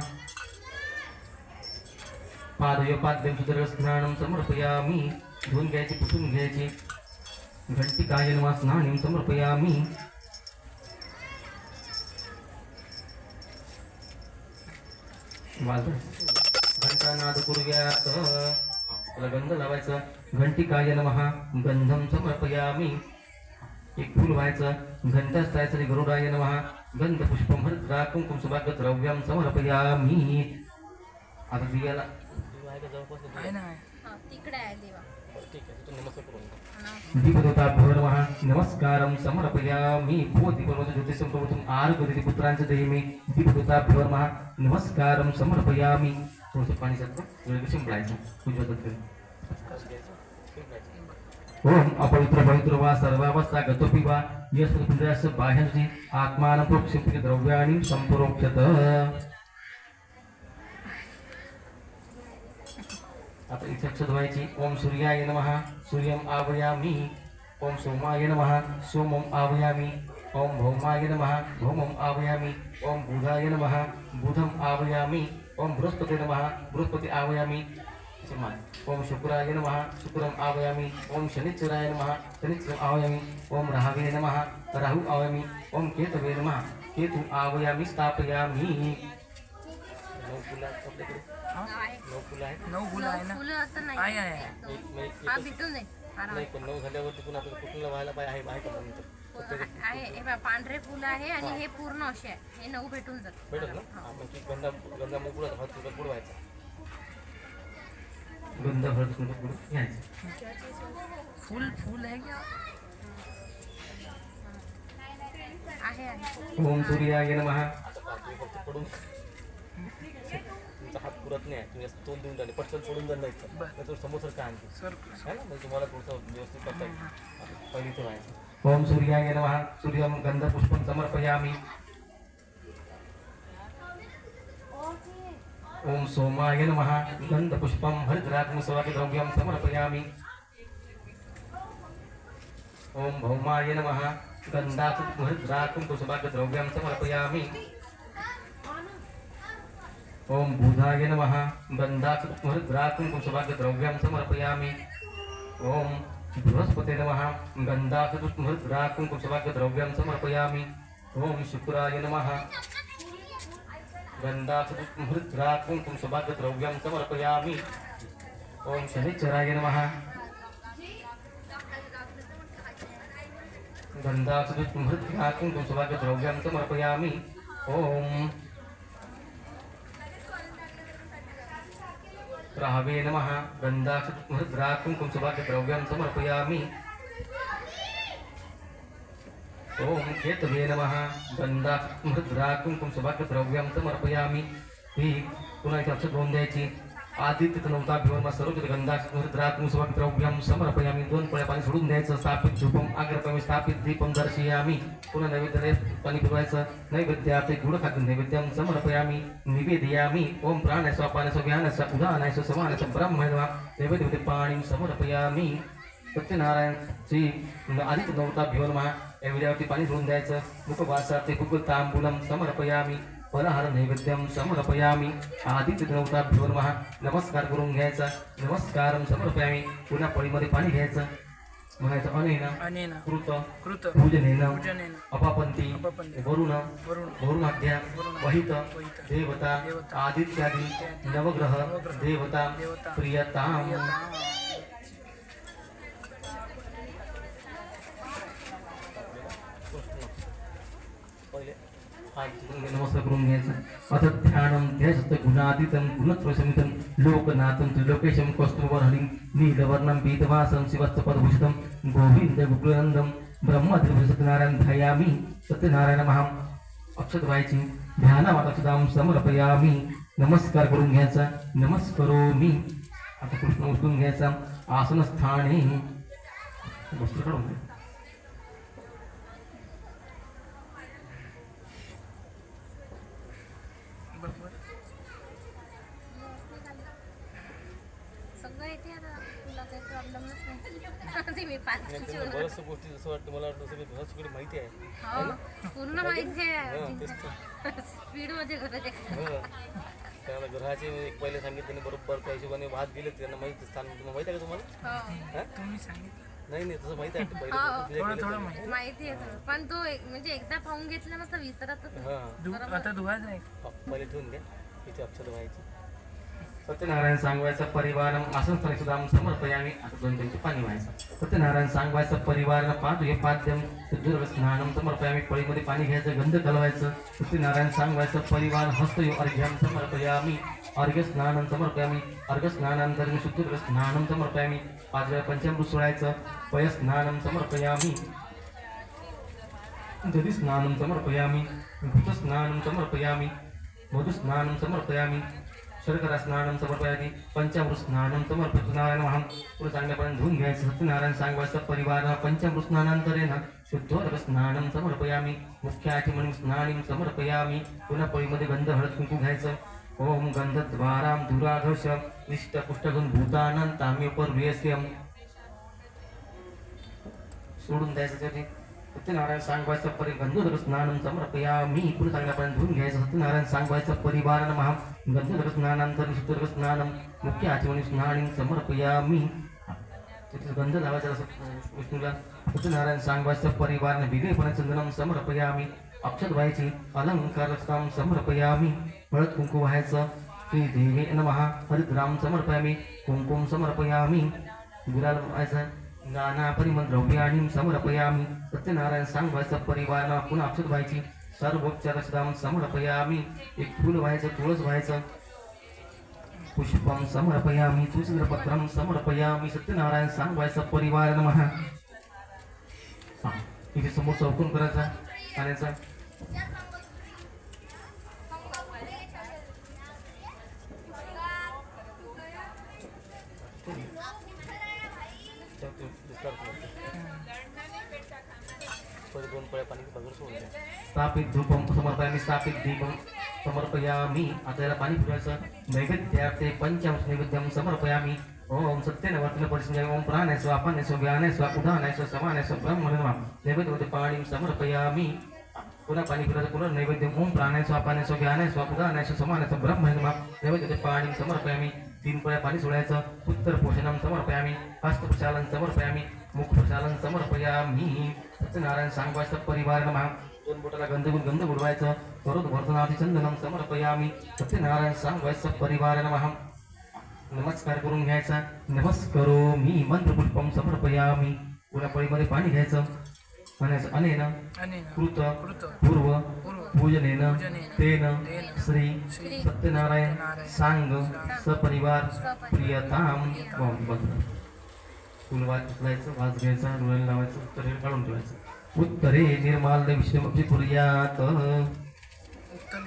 Speaker 7: पादयोपाद्यं सुदर्शनानं समर्पयामि. धुवून घ्यायची, पुसून घ्यायची. घंटिकाय नमः स्नानं समर्पयामि. घंटानाद कुर्यात. त्याला गंध लावायचा. घंटिकाय नमः गंधम समर्पयामि. एक फूल व्हायचं. घंटास्थायचं गरुडाय नमः गंध पुष्पम हरिद्रा कुंकुम सुभाग द्रव्यम समर्पयामि. आता दिव्याला आहे का जवळपास?
Speaker 8: आहे ना.
Speaker 5: हा, तिकडे आहे देवा.
Speaker 4: ठीक आहे, तिथून नमस्कार करून घ्या.
Speaker 7: दीपदेवताभ्यो नमः नमस्कारं समर्पयामि. भो दीपवत ज्योतिषं प्रभुत्वम् आरोग्यदे पुत्रांच देहिमे. दीपदेवताभ्यो नमः नमस्कारं समर्पयामि. थोडंसं पाणी जातं, वेळ शिंपडायचं पूजा करते. ओम अपवित्र पवित्र वा सर्वावस्था गतोपि वा यस्पुंड्रस्य बाह्यंसि आत्मानं प्रोक्षिप्य द्रव्याणि संप्रोक्षत. आता इथे अक्षर धुवायची. ओम सूर्याय नमः सूर्यम आवयामि. ओम सोमाय नमः सोमम आवयामि. ओम भौमाय नमः भौमम आवयामि. ओम बुधाय नमः बुधम आवयामि. ओम बृहस्पते नमः बृहस्पति आवयामि. ओम शुक्राय नमः शुक्रम आवयामि. ओम शनिश्चराय नमः शनिश्चरम आवयामि. ओम राहवे नमः राहु आवयामि. ओम केतवे नमः केतु आवयामि स्थापयामि. नऊ फुलं आपल्याकडे.
Speaker 5: आहे.
Speaker 7: नऊ फुलं आहेत.
Speaker 8: 9 फुलं आहे ना.
Speaker 5: फुलं असं नाही.
Speaker 8: आहे आहे.
Speaker 5: हा भेटून जाईल. आराम.
Speaker 7: नाही पण 9 झाल्यावरती पुन्हा आपल्याला कुठून व्हायला पाहिजे आहे का नंतर
Speaker 5: आहे. हे बघा, पांढरे फुलं आहे आणि हे पूर्ण असे आहे. हे 9 भेटून जातात.
Speaker 7: भेटत ना. हा मग ती गंधा मुकुळा हात तुझा बुडवायचा. गंधा हळद कुंकू बुडवून घ्यायचं.
Speaker 8: फूल है क्या?
Speaker 5: आहे.
Speaker 7: ओम सूर्याय नमः.
Speaker 4: फक्त पडून तुमचा हात पुरत नाही. तुम्ही असं तोंड देऊन राहिले, पटकन सोडून जाणार नाही तर समोर काय आणखी
Speaker 8: सर
Speaker 4: है ना. म्हणजे तुम्हाला थोडंसं व्यवस्थित करता येईल. पहिली ते व्हायचं.
Speaker 7: ओम सूर्याय नमः सूर्यम गंध पुष्पं समर्पयामि. ओम सोमाय नमः गंध पुष्पं हरिद्रात्म द्रव्यं समर्पयामि. ओम भौमाय नमः गंधात् हरिद्रात्म द्रव्यं समर्पयामि. ओम बुधाय नमः गंधात् हरिद्रात्म द्रव्यं समर्पयामि. ओम बृहस्पते नमः गंधात् हरिद्रात्म द्रव्यं समर्पयामि. ओम शुक्राय नमः गंधात् हरिद्रात्म द्रव्यं समर्पयामि. ओम शनिश्चराय नमः गंधात् हरिद्रात्म द्रव्यं समर्पयामि. ओम राहवे नमः गंधात् हरिद्रात्म द्रव्यं समर्पयामि. ओम केतवे नमः गंधात् हरिद्रात्म द्रव्यं समर्पयामि. ही पुन्हा इथे अक्षर दोन द्यायची. आदित्य तनवताभ्यो सर्व गंधात् हरिद्रात्म द्रव्यं समर्पयामि. 2 पळ्या पाणी सोडून द्यायचं. स्थापित धूपम अग्रपमी स्थापित दीपम दर्शयामि. पुन्हा नैवेद्य पाणी फिरवायचं. नैवेद्याते गुडखाद्य नैवेद्यं समर्पयामि निवेदयामि. ओम प्राणस्य अपानस्य व्यानस्य उदानस्य समानस्य ब्रह्मणे नैवेद्यते पाणीं समर्पयामि. सत्यनारायणची आदित्य तनवताभ्यो नमः. या विड्यावरती पाणी सोडून द्यायचं. मुखवासाते कुकुतांबूलं समर्पयामि. फलहार नैवेद्यं समर्पयामि. आदित्य तनवताभ्यो नमः. नमस्कार करून घ्यायचा. नमस्कारं समर्पयामि. पुन्हा पळीमध्ये पाणी घ्यायचं. म्हणायचं अनेन कृत पूजनेन अपापंती वरुण वरुणाध्या वहित देवता आदित्यादि नवग्रह देवता प्रियताम.
Speaker 4: पहिले
Speaker 7: नमस्कार करून घ्यायचं. अथ ध्यानं ध्यस्त गुणातीतं गुणत्रयसमितं लोकनाथं त्रिलोकेशं कौस्तुभवर्णिं नीलवर्णं पीतवासं शिवस्तपदभूषितं गोविंद गुकुलनंदं ब्रह्मदेव सत्यनारायण ध्यायामि. सत्यनारायणमहं अक्षत व्हायची. ध्यानावाचदां समर्पयामि. नमस्कार करून घ्यायचा. नमस्करोमि. आता कृष्ण उचलून घ्यायचा. आसनस्थाने वस्त्र काढून घ्या.
Speaker 5: सगळं येते आता. तुला काही प्रॉब्लेमच नाही. मी पाचची
Speaker 4: बऱ्याचशा गोष्टी जसं वाटतं मला वाटतं सगळी बऱ्याच गोष्टी माहिती आहे.
Speaker 5: हो, पूर्ण माहिती आहे.
Speaker 4: तेच तर.
Speaker 5: स्पीड मध्ये करत आहे.
Speaker 4: हो. त्याला ग्रहाचे एक पहिले सांगितले त्यांनी बरोबर त्या हिशोबाने वाहत गेले त्यांना माहिती स्थान माहिती आहे का तुम्हाला हा?
Speaker 8: तुम्ही सांगितलं
Speaker 4: नाही नाही तसं माहिती आहे पहिले
Speaker 8: थोडं
Speaker 4: गेले
Speaker 8: थोडं माहिती
Speaker 5: माहिती आहे थोडं. पण तो म्हणजे एकदा पाहून घेतलं ना तर विसरतच नाही.
Speaker 4: हां
Speaker 8: आता धुवायचं आहे
Speaker 4: पहिले ठेवून द्या इथे अक्षर व्हायची
Speaker 7: सत्यनारायण सांगवायचा परिवारम आसन सुदाम समर्पयामी आता 2 चमचे पाणी व्हायचं सत्यनारायण सांगवायचा परिवारम पादुके पाद्यम शुद्ध स्नानम समर्पयामी पळीमध्ये पाणी घ्यायचं गंध घालवायचं सत्यनारायण सांगवायचा परिवार हस्तयो अर्घ्यम समर्पयामी अर्घ्य स्नानं समर्पयामी अर्घ्य स्नानानंतर शुद्ध स्नानं समर्पयामी 5 वेळा पंचामृत सोडायचं पय स्नानं समर्पयामी दधी स्नानं समर्पयामी भूत स्नानं समर्पयामी मधु स्नानं समर्पयामी शर्करा स्नानं समर्पयामी पंचामृत स्नानं समर्पयामी नारायण महाम पुढे चांगल्यापर्यंत धुवून घ्यायचं सत्यनारायण सांगवायचं परिवार पंचामृत स्नानांतरेण शुद्धोदक स्नानं समर्पयामी मुख्य आचमनीं स्नानीं समर्पयामी पुन्हा पळीमध्ये गंध हळद कुंकू घ्यायचं ओम गंधद्वारां दुराघर्ष निष्ठ पुष्टगुण भूतानां ताम्योपरियस्यं सोडून द्यायचं त्याने सत्यनारायण सांगवायचं गंधोदक स्नानं समर्पयामी पुढे चांगल्यापर्यंत धुवून घ्यायचं सत्यनारायण सांगवायचं परिवार महाम गंधोदक स्नानांतर शुद्धोदक स्नानं मुख्य आचमनीं स्नानीं समर्पयामी तिथे गंध लावायचा विष्णूला सत्यनारायण सांगवायचं परिवार विवेकपणे चंदनं समर्पयामी अक्षत व्हायची अलंकार समर्पयामी हळद कुंकू व्हायचं श्री देवे नमः हरिद्राम समर्पयामी कुंकुम समर्पयामी गुलाल व्हायचं नाना परिमल द्रव्याणी समर्पयामी सत्यनारायण सांगवायचं परिवार पुन्हा अक्षत व्हायची सर्वोपचार समर्पयामी एक फूल व्हायचं तुळस व्हायचं पुष्पम समर्पयामी तुळशीपत्रम समर्पयामी सत्यनारायण सांगवायचं परिवार नमः इथे समोर चौकून करायचा पाण्याचा
Speaker 4: दोन पळ्या पाणी बाजूला सोडून द्या
Speaker 7: स्थापित धूपम समर्पयामी स्थापित दीपम समर्पयामी आता याला पाणी फिरवायचं नैवेद्यार्थे पंचामृत नैवेद्यम समर्पयामी ओम सत्येन वर्तन परिसंजय ओम प्राणाय स्व अपानाय स्व व्यानाय स्व उदानाय स्व समानाय स्व ब्रह्मणा नैवेद्यमध्ये पाणी समर्पयामी पुन्हा पाणी फिरवायचं पुन्हा नैवेद्य ओम प्राणाय स्व अपानाय स्व व्यानाय स्व उदानाय स्व समानाय स्व ब्रह्मणा नैवेद्यमध्ये पाणी समर्पयामी 3 पळ्या पाणी सोडायचं उत्तर पोषणम समर्पयामी हस्त प्रचालन समर्पयामी मुख प्रचालन समर्पयामी सत्यनारायण सांगवायचं परिवार नमः 2 बोटाला गंध बुडवायचं करोद वर्धनार्थी चंदनम समर्पयामी सत्यनारायण सांगवायचं परिवार नमः नमस्कार करून घ्यायचा नमस्करोमी मंत्रपुष्पम समर्पयामी पुन्हा पळीमध्ये पाणी घ्यायचं म्हणायचं अनेन कृत पूर्व पूजनेन तेन श्री सत्यनारायण सांग सपरिवार प्रियताम फुल वाचायचं वाज घ्यायचा डोळ्याला लावायचं उत्तरे काढून ठेवायचं उत्तरे निर्माल्य विषयमपि कुर्यात
Speaker 4: कारण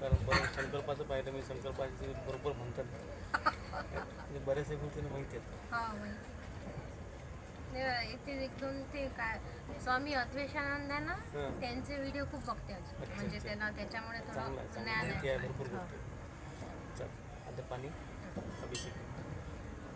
Speaker 4: बरं संकल्पाचं पाहिलं मी संकल्पाचे बरोबर म्हणतात म्हणजे बऱ्याचशा गोष्टी माहिती आहेत
Speaker 5: हा माहिती. इथे 1-2 ते काय स्वामी अद्वैतानंद आहे ना त्यांचे व्हिडिओ खूप बघते अजून म्हणजे त्यांना त्याच्यामुळे थोडं ज्ञान आहे.
Speaker 4: भरपूर गोष्टी चल आता पाणी अभिषेक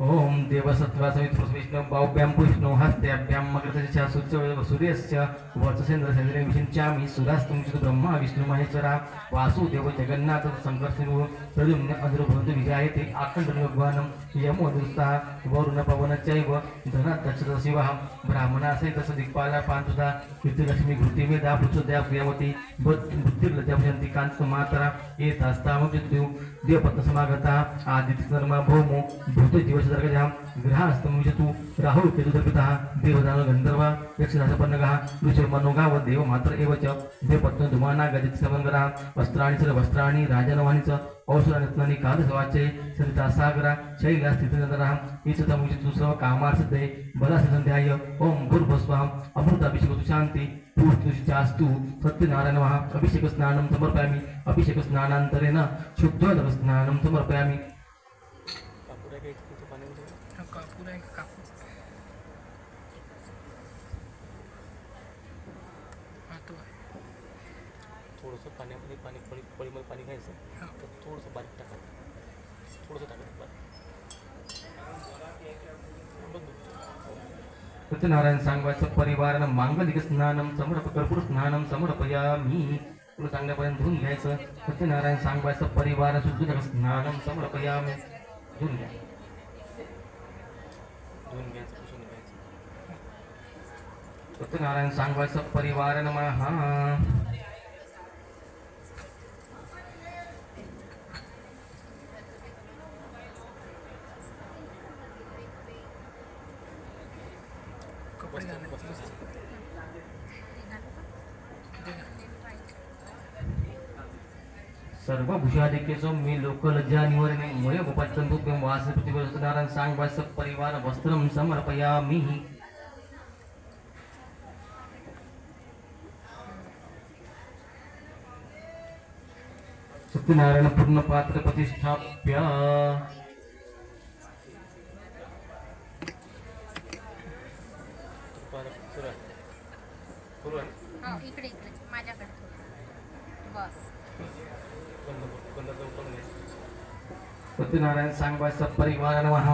Speaker 7: ओम देवसत्वासवित्र विष्णु बाहुभ्यां पुष्णो हस्त्याभ्यां मकरतच्या सूर्यस्य वत्सेंद्रसेंद्रे विषिंचामि सुरास्तुंचित ब्रह्मा विष्णु महेश्वरा वासुदेव जगन्नाथ संकर्षिणो प्रद्युम्न अधुरभवन्तु विजायते आकण्डभगवानं यमोदुस्ताः वरुण पवनश्चैव धनतच्छत शिवः ब्राह्मणासहित दिक्पाला पांचुदा कीर्तिलक्ष्मी घृतिमेधा पृथुद्या प्रियवती बुद्धिर्लज्जाभजन्ति कान्तमातरा एतास्तामृत्यु देवपत्नसमागता आदित्यधर्मा भौमो भूतजीवसर्गजां ग्रहास्तमुचतु राहुल केतुदर्पितः देवदानो गन्धर्वा यक्षराजपन्नगः ऋषिर्मनोगाव देवमात्र एव च देवपत्नो धुमाना गदितसमङ्गरः वस्त्राणि सर्ववस्त्राणि राजनवानि च औषधरत्नानि कादसवाच्ये सरितासागरा शैलास्थितनन्दरः ईशतमुचतु सर्वकामार्थसिद्धये बलासिद्धन्ध्याय ओम भूर्भुवस्वाहा अमृताभिषेकतु शान्ति पूर्तिश्चास्तु सत्यनारायणः अभिषेक स्नानं समर्पयामि अभिषेक स्नानान्तरेण शुद्धोदक स्नानं समर्पयामि
Speaker 4: कापूर आहे का इथे पाण्यामध्ये
Speaker 8: कापूर आहे का कापूर हा तो आहे
Speaker 4: थोडंसं पाण्यामध्ये पाणी पळीमध्ये पाणी घ्यायचं तर थोडंसं बारीक टाकायचं थोडंसं टाकायचं बारीक
Speaker 7: सत्यनारायण सांगवायचं परिवारनं मांगलिक स्नानं कर्पूर स्नानं समर्पयामि तुला चांगल्यापर्यंत धुवून घ्यायचं. सत्यनारायण सांगवायचं परिवार शुद्ध स्नानम समर्पयामी. धुवून घ्या, धुवून घ्यायचं, पुसून घ्यायचं. सत्यनारायण सांगवायचं परिवार नमः. सर्व भूषादिकेशो मी लोकलज्जा निवारणे मय गोपाचंदू किंवा वास प्रतिभा सत्यनारायण सांगवायचं परिवार वस्त्रम समर्पयामी. सत्यनारायण पूर्ण पात्र प्रतिष्ठाप्य.
Speaker 5: हो इकडे इकडे माझ्याकडे बस.
Speaker 7: सत्यनारायण सांगवायचा परिवार नमः.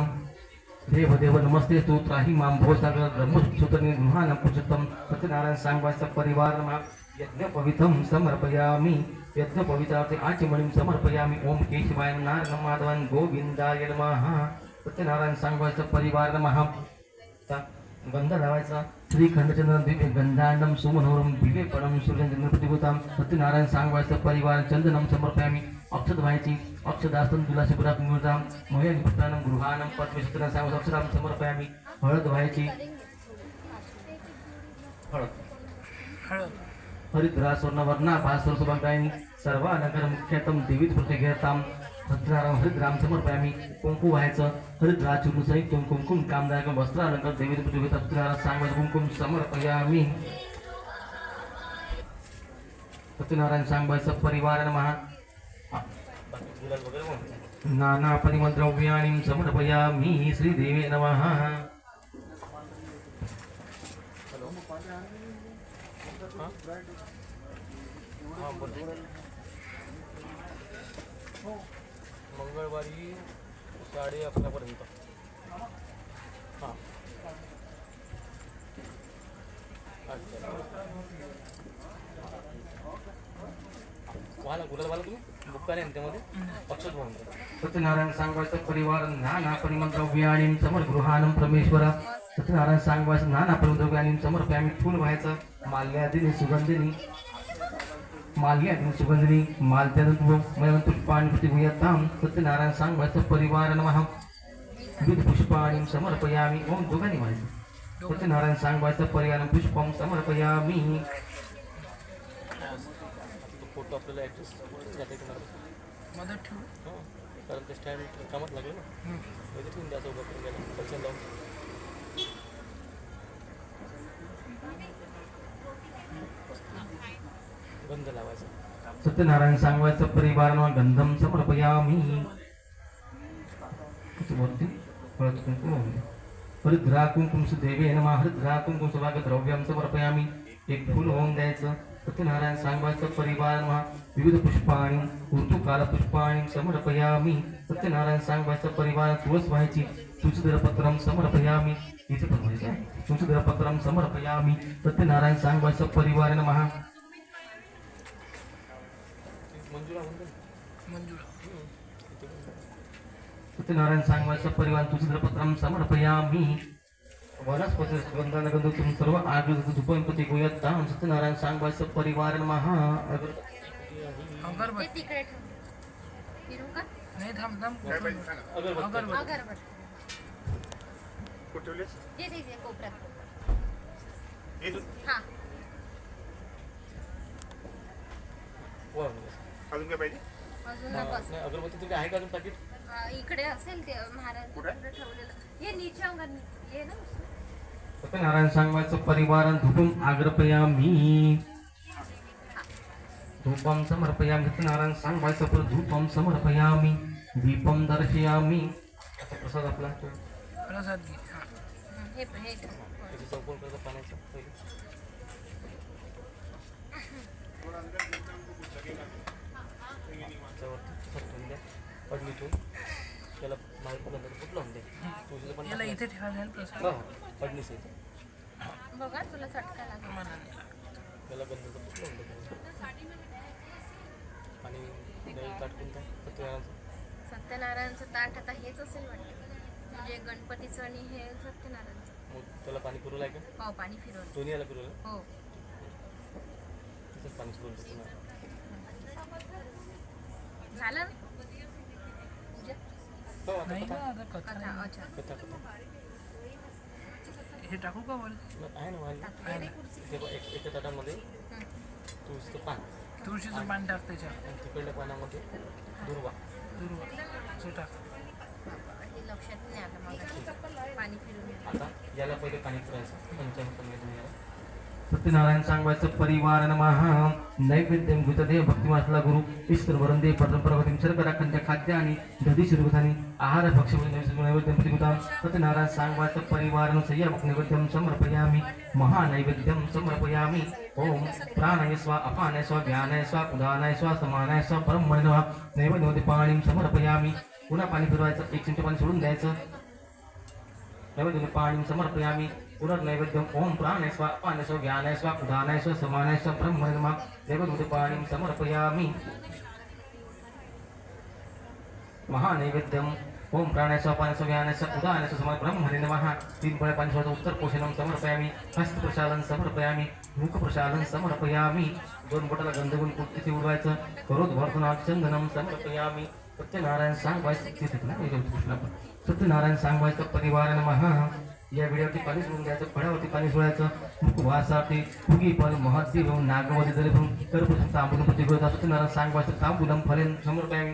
Speaker 7: देव देव नमस्ते तू त्राही मां भवसागर ब्रह्मसूत्रने गृहान पुरुषोत्तम. सत्यनारायण सांगवायचा परिवार नमः. यज्ञ पवित्रं समर्पयामी. यज्ञ पवित्रार्थे आचमणीं समर्पयामी. ओम केशवाय नारायण माधवान गोविंदाय नमः. सत्यनारायण सांगवायचा परिवार नमः. गंध लावायचा. श्रीखंडचंद्र दिव्य गंधांडम सुमनोरम विवेपणम सूर्यचंद्र प्रतिभूताम. सत्यनारायण सांगवायचा परिवार चंदनम समर्पयामी. अक्षत व्हायची. अक्षदास्तन तुलासी पुरात मिळताम. मयन पुत्रानं गृहानं पद्मे. सत्यनारायण सांगवायचं अक्षराम समर्पयामी. हळद व्हायची. हळद हरिद्रा स्वर्णवर्णा भास्वर सुभगायनी. सर्वानगर मुख्यतम देवीत प्रतिघेताम. सत्यनारायण हरिद्राम समर्पयामी. कुंकू व्हायचं. हरिद्रा चूर्ण संयुक्त कुंकुम कामदायक वस्त्रालंकार देवीत प्रतिघेता. सत्यनारायण सांगवायचं कुंकुम समर्पयामी. सत्यनारायण सांगवायचं परिवार नमः. नाना परिमद्रव्याणीं समर्पयामी. श्रीदेवे नमः.
Speaker 4: मंगळवारी 11:30 पर्यंत. हां वाला गुलाल वाला तुम्ही बुक करा त्यामध्ये अक्षत म्हणून.
Speaker 7: सत्यनारायण सांगवायचं परिवार नाना परिमद्रव्याणीं समर्गृहानं परमेश्वर. सत्यनारायण सांगवायचं नाना परिमद्रव्याणीं समर्पयामी. फूल व्हायचं. माल्यादिनी सुगंधिनी. माल्यादिनी सुगंधिनी. मालत्यानं पुष्पाणि प्रतिगृह्यतां. सत्यनारायण सांगवायचं परिवार नमः. विविध पुष्पाणि समर्पयामी. ओम दोघांनी व्हायचं. सत्यनारायण सांगवायचं परिवार पुष्पम समर्पयामी.
Speaker 4: फोटो आपल्याला ॲड्रेस
Speaker 8: मदत ठेवू.
Speaker 4: कारण ते स्टँड कामात लागलं ना. ठेवून द्यायचं उभं करून गेलं पैसे लावून. गंध लावायचा.
Speaker 7: सत्यनारायण सांगवायचं परिवार नमः. गंधम समर्पयामी. हरिद्रा कुंकुम सुदेवे नमः. हरिद्रा कुंकुम सुभाग द्रव्यम समर्पयामी. एक फूल होऊन द्यायचं. सत्यनारायण सांगवायचं परिवार नमः. विविध पुष्पाणि ऋतुकाल पुष्पाणि समर्पयामी. सत्यनारायण सांगवायचं परिवार तुळस व्हायची. तुळशीधरपत्रम समर्पयामी. इथे पण व्हायचं आहे. तुळशीधरपत्रम समर्पयामी. सत्यनारायण सांगवायचं परिवार नमः. सत्यनारायण सांगवायचं परिवार तुळशीधरपत्रम समर्पयामी. वनस्पती सुगंधानगंधोत्तम सर्व आयुर्वेद धूपगणपती गोयत्तां. सत्यनारायण सांगवायचं परिवार नमः.
Speaker 8: अगरबत्ती.
Speaker 5: ते तिकडे ठेव. फिरू का?
Speaker 8: नाही थांब थांब.
Speaker 4: अगरबत्ती.
Speaker 5: अगरबत्ती. जे ते कोपऱ्यात. हा
Speaker 6: अजून काय पाहिजे?
Speaker 5: अजून बस.
Speaker 4: नाही अगरबत्ती तुझी आहे का अजून पाकिट?
Speaker 5: इकडे असेल ते महाराज ठेवलेलं. हे नीचे अंगण ये ना.
Speaker 7: सत्यनारायण सांगवायचं परिवार धूपम आग्रपयामी. धूपम समर्पयामी. सत्यनारायण सांगवायचं पर धूपम समर्पयामी. दीपम दर्शयामी. आता प्रसाद आपला
Speaker 8: प्रसाद घे.
Speaker 5: हे हे
Speaker 4: त्याची चौकोन करायचं पाण्याचं पहिले. त्याच्यावरती द्या पडलीतून त्याला माहिती कुठं लावून द्या. तुझं पण
Speaker 8: याला इथे ठेवायला जाईल प्रसाद.
Speaker 4: पडलीच येते.
Speaker 5: बघा तुला चटका लागला.
Speaker 8: मला नाही.
Speaker 4: त्याला गंध कुठं लावून द्या. आणि नवीन ताट कोणतं आहे? सत्यनारायणचं.
Speaker 5: सत्यनारायणचं ताट आता हेच असेल वाटतं, म्हणजे गणपतीचं आणि हे सत्यनारायणचं.
Speaker 4: मग त्याला पाणी पुरवलं आहे का?
Speaker 5: हो, पाणी फिरवलं.
Speaker 4: दोन्ही याला पुरवलं?
Speaker 5: हो.
Speaker 4: तिथंच पाणी सुरू होतं ना.
Speaker 5: झालं ना? पूजा?
Speaker 4: हो, आता
Speaker 8: नाही ना
Speaker 4: कथा
Speaker 8: आता कथा
Speaker 5: कथा. अच्छा.
Speaker 4: कथा कथा
Speaker 8: हे टाकू का वर
Speaker 4: आहे ना व्हायला.
Speaker 8: आहे ना
Speaker 4: ते बघ, एका ताटामध्ये तुळशीचं पान
Speaker 8: तुळशीचं पान टाक त्याच्यावर
Speaker 4: आणि तिकडल्या पानामध्ये दुर्वा.
Speaker 8: दुर्वा असं टाक.
Speaker 5: हे लक्षात नाही आलं मला. पाणी फिरून
Speaker 4: आता याला पहिले पाणी पुरायचं पंचामृत.
Speaker 7: सत्यनारायण सांगवायचं परिवार नमः नैवेद्यं गुतदेव भक्तिमासला गुरु ईश्वर वरंदे परंपरावतीं शर्कराखंड खाद्य आणि दधी शिरुगथानी आहार भक्ष्य नैवेद्यं प्रतिगुतां सत्यनारायण सांगवायचं परिवार संयमक नैवेद्यं समर्पयामि महानैवेद्यं समर्पयामि ओम प्राणाय स्वा अपानाय स्वा ज्ञानाय स्वा उदानाय स्वा समानाय स्वा परमणे नमः नैवेद्यामध्ये पाणी समर्पयामि. पुन्हा पाणी फिरवायचं, 1 चमचा पाणी सोडून द्यायचं. नैवेद्य पाणी समर्पयामि. पुनर्नैवेद्यम ओम प्राणाय स्वा अपानाय स्वा ज्ञानाय स्वा उदानाय स्वा समानाय स्वा ब्रह्मणे नमः नैवेद्य पाणी समर्पयामि. महानैवेद्यम ओम प्राणाय स्वा अपानाय स्वा ज्ञानाय स्वा उदानाय स्वा समानाय ब्रह्मणे नमः 3 पळ्या पाणी सोडायचं. उत्तर पोषणम समर्पयामि. हस्त प्रशालन समर्पयामि. मुख प्रशालन समर्पयामि. 2 बोटाला गंधगुण कुठे उडवायचं. करोद वर्धनात् चंदनम समर्पयामि. सत्यनारायण सांगवायचं. सत्यनारायण सांगवायचं परिवार नमः. या वेळेवरती पाणी सोडून द्यायचं, फळावरती पाणी सोडायचं. मुखवासाते फुगी फल महत्देव नागवती जरी भरून कर्पूर तांबूल प्रतिगोता सत्यनारायण सांगवायचं. तांबूलम फलेन समर्पयामि.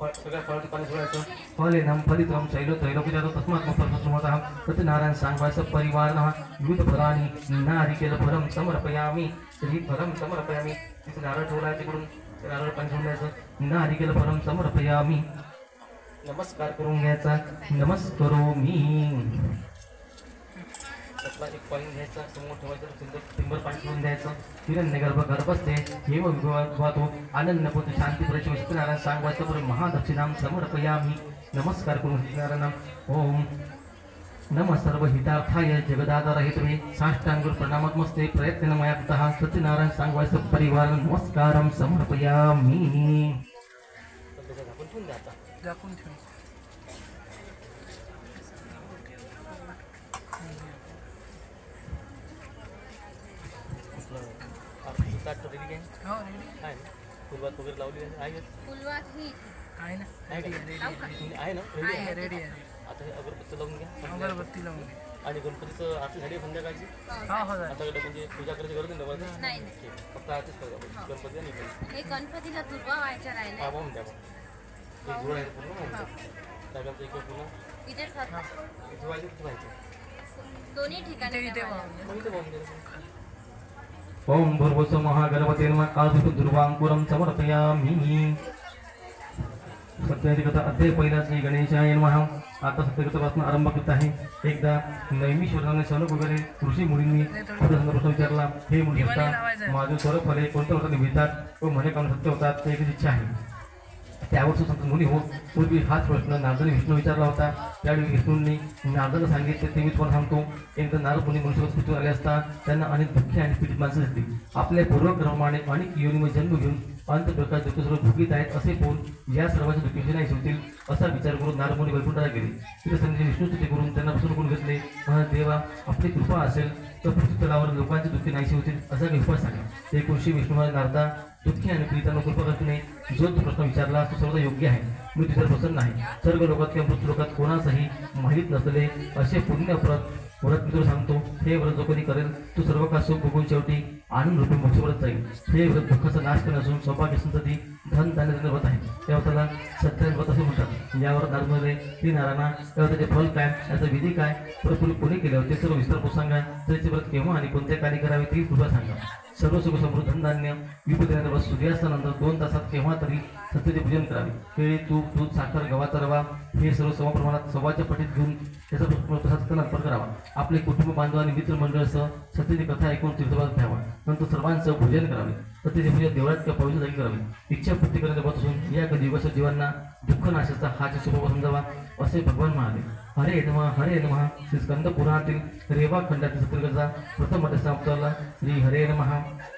Speaker 7: सगळ्या फळावरती पाणी सोडायचं. फलेनम फलितम शैलो तैलोपचार तस्मात् मुखर्मतः सत्यनारायण सांगवायचं परिवार नमः. विविध फलानी नारिकेल फलम समर्पयामि. श्री फलम समर्पयामि. तिथे नारळ ठेवला तिकडून नारळ पाणी सोडून द्यायचं. नारिकेल फलम समर्पयामि. नमस्कार करून घ्यायचा. नमस्करोमि. त्यातला एक कॉईन घ्यायचा, समोर ठेवायचं. टिंबर पाणी सोडून द्यायचं. हिरण्यगर्भ गर्भस्थे हेव विवातो आनंदपूत शांती परिचय सत्यनारायण सांगवायचं. बरं महादक्षिणाम समर्पयामि. नमस्कार करून सत्यनारायण. ओम नम सर्व हितार्थाय जगदाधार हेतवे साष्टांग प्रणामात्मस्ते प्रयत्न मया कृतः सत्यनारायण सांगवायचं परिवार नमस्कारम समर्पयामि. आपण ठेवून द्या. आता
Speaker 8: झाकून ठेव.
Speaker 4: आपली ताट रेडी आहे
Speaker 8: हो रेडी
Speaker 4: आहे ना? फुलवात वगैरे लावली आहे?
Speaker 5: फुलवात ही
Speaker 8: आहे ना.
Speaker 4: आहे
Speaker 8: रेडी
Speaker 4: का?
Speaker 8: रेडी
Speaker 4: आहे ना? रेडी आहे.
Speaker 8: आहे रेडी आहे.
Speaker 4: आता हे अगरबत्ती लावून घ्या.
Speaker 8: अगरबत्ती लावून घे.
Speaker 4: आणि गणपतीचं आरती झाली आहे संध्याकाळची.
Speaker 8: हो हो झालं.
Speaker 4: आता म्हणजे पूजा करायची गरज नाही ना.
Speaker 5: नाही.
Speaker 4: फक्त आरतीच करायची गणपती आणि गणपती.
Speaker 5: हे गणपतीला दुर्वा व्हायच्या राहिल्या.
Speaker 4: हा पाहून द्या. एक जोड आहे पूर्ण त्याच्यानंतर एक पूर्ण
Speaker 5: इथे ठरतात.
Speaker 4: इथे व्हायचं तिथे व्हायचं.
Speaker 5: दोन्ही ठिकाणी
Speaker 8: इथे
Speaker 5: ठेवायला.
Speaker 4: मग इथे पाहून द्या.
Speaker 7: ओम भूर्भुवस्सुः महागणपते नमः. कालभूतं दुर्वांकुरं समर्पयामि. सत्याची कथा अध्याय पहिला श्री गणेशाय नमः. आता सत्यकथेपासून आरंभ करत आहे. एकदा नैमिषवराने सनक वगैरे ऋषी मुनींनी प्रश्न विचारला. हे मुनी माझे सर्व फले कोणत्या व्रताने मिळतात व म्हणे काम सत्य होतात ते इच्छा आहे. त्यावर संत मुनी हो पूर्वी हाच प्रश्न नारदाने विष्णू विचारला होता. त्यावेळी विष्णूंनी नारदाला सांगितले ते मी तुम्हाला सांगतो. एकदा नारद मुनी मनुष्यवत पृथ्वीवर आले असता त्यांना अनेक दुःखी आणि पीडित माणसं दिसली. आपल्या पूर्वक्रमाने अनेक योनीमध्ये जन्म घेऊन अंत प्रकार दुःख सर्व भोगीत आहेत असे पोल या सर्वांच्या दुःखीचे नाही होतील असा विचार करून नारद मुनी वैकुंठाला गेले. तिथे त्यांनी विष्णू स्तुती करून त्यांना बसून करून घेतले. देवा आपली कृपा असेल तर पृथ्वी तलावर लोकांचे दुःखी नाहीसे होतील असा विश्वास सांगा. ते कृषी विष्णू नारदा दुःखी आणि पीडितांना कृपा करत नाही. जो तो प्रश्न विचारला तो सर्व योग्य आहे. मी तिथे प्रसन्न आहे. सर्व लोकात किंवा मृत्यू लोकात कोणासही माहीत नसले असे पुण्यव्रत मित्र सांगतो. हे व्रत जो कोणी करेल तो सर्व का सुख भोगून शेवटी आनंद रूपी मोक्षव्रत जाईल. हे व्रत दुःखाचा नाश करणे असून सौभाग्य संतती धन धान्य व्रत आहे. तेव्हा त्याला सत्यान व्रत असे म्हणतात. यावर नारदमध्ये ती नारायणा तेव्हा त्याचे फल काय याचा विधी काय पूर्वी कोणी केले होते सर्व विस्तार सांगा. त्याचे व्रत केव्हा आणि कोणत्या कार्य करावे ती कृपा सांगा. सर्व सुख समृद्ध धनधान्य विपुल सूर्यास्तानंतर 2 तासात केव्हा तरी सत्याचे पूजन करावे. केळी तूप दूध साखर गव्हाचा रवा हे सर्व समप्रमाणात सव्वाच्या पटीत घेऊन त्याचा प्रसाद सत्याला अर्पण करावा. आपले कुटुंब बांधव आणि मित्र मंडळासह सत्याची कथा ऐकून तीर्थवास घ्यावा. नंतर सर्वांचं पूजन करावे. सत्याची पूजा देवळात किंवा पवित्र जागी करावी. इच्छा पूर्ती करण्याचा व्रत असून या कलियुगाच्या जीवांना दुःख नाशाचा हा स्वभाव समजावा असे भगवान म्हणाले. हरे नमः श्री स्कंद पुराणातील रेवा खंडातील सत्रिकेचा प्रथम अध्याय समाप्त झाला. श्री हरे नमः.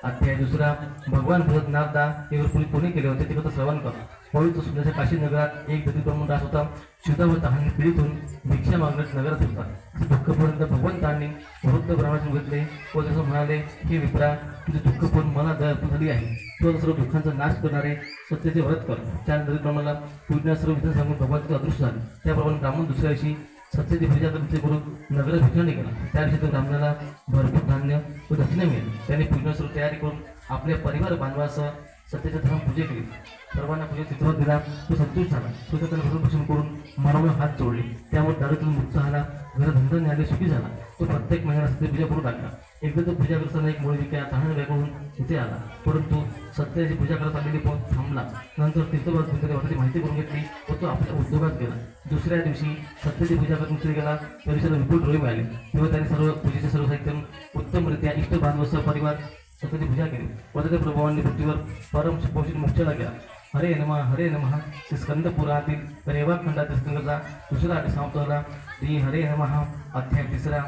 Speaker 7: अध्याय दुसरा. भगवान भरत नारदा यावर पूर्वी कोणी केले होते ते फक्त श्रवण कर. पवित्र सुंदरच्या काशी नगरात एक दलित ब्राह्मण राहत होता. शुद्ध व तहान पीडितून भिक्षा मागण्यात नगरात होता. दुःखपर्यंत भगवंतांनी वृद्ध ब्राह्मणाचे घेतले व जसं म्हणाले, हे विप्रा, तुझे दुःख पण मला दयाळू झाली आहे. तो सर्व दुःखांचा नाश करणारे सत्याचे व्रत कर. त्या दलित ब्राह्मणाला पूर्ण सर्व विधान सांगून भगवंताचे अदृश्य झाले. त्याप्रमाणे ब्राह्मण दुसऱ्या दिवशी सत्याची पूजा करून नगरात भिक्षा निघाला. त्या दिवशी त्या ब्राह्मणाला भरपूर धान्य व दक्षिणा मिळाली. त्याने पूर्ण सर्व तयारी करून आपल्या परिवार बांधवासह सत्याच्या धर्म पूजा केली. सर्वांना पूजा चित्रपट दिला. तो संतुष्ट झाला. स्वतः त्याने भरणपोषण करून मानवाने हात जोडले. त्यामुळे दारूतून मुक्त झाला. घरधंदा न्यायालय सुखी झाला. तो प्रत्येक महिन्याला सत्य पूजा करू लागला. एकदा तो पूजा करताना एक मुळविका तहान वेगळून तिथे आला. परंतु सत्याची पूजा करत आलेली पाहून थांबला. नंतर तीर्थवाद वाटाची माहिती करून घेतली व तो आपल्या उद्योगात गेला. दुसऱ्या दिवशी सत्याची पूजा करत उचली गेला. त्या दिवसाला विपुल डोळे मिळाले. तेव्हा त्याने सर्व पूजेचे सर्व साहित्य उत्तमरित्या इष्ट बांधव परिवार सत्याची पूजा केली व त्याच्या प्रभावांनी पृथ्वीवर परम सुपोषित मोक्षाला गेला. हरे नमः श्री स्कंद पुराणातील रेवा खंडातील सत्संगाचा दुसरा अध्याय समाप्त झाला. श्री हरे नमः. अध्याय तिसरा.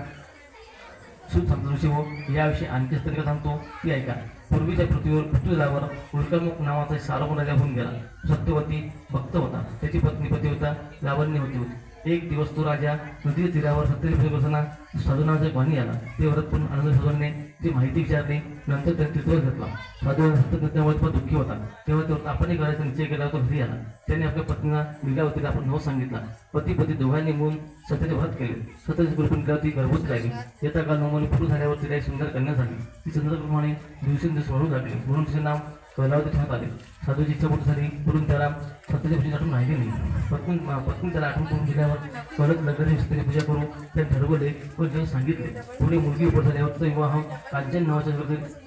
Speaker 7: सुसंतोषी हो याविषयी आणखी सत्रिका सांगतो ती ऐका. पूर्वीच्या पृथ्वीवर पृथ्वीरावर उल्कामुख नावाचा सार्वभौम राजा होऊन गेला. सत्यवती भक्त होता. त्याची पत्नी पतिव्रता लावण्य होती. एक दिवस तो राजा नदी तीरावर सत्याची पूजा करताना साधूनाचा पाणी आला. ते व्रत पण आनंद साधूने ती माहिती विचारली. नंतर त्याने तीर्थवर घेतला. साधू सत्यज्ञामुळे तो दुःखी होता. तेव्हा तो आपण करायचा निश्चय केला. तो घरी आला. त्याने आपल्या पत्नीला लीलावतीला आपण नव सांगितला. पती दोघांनी मिळून सत्याचे व्रत केले. सत्याची कृपण लीलावती गर्भवती राहिली. येता काल 9 महिने पूर्ण झाल्यावर तिला एक सुंदर कन्या झाली. ती चंद्रप्रमाणे दिवसेंदिवस वाढू लागली. म्हणून तिचे नाव कैलावती ठेवण्यात आले. साधूची इच्छा मोठी झाली म्हणून त्याला सत्याची पूजा आठवण राहिली नाही. पत्नी त्याला आठवण करून दिल्यावर परत लग्नाची सत्याची पूजा करून त्याने ठरवले व जग सांगितले. पुढे मुलगी उपर झाल्यावर त्याचा विवाह कांचन नावाच्या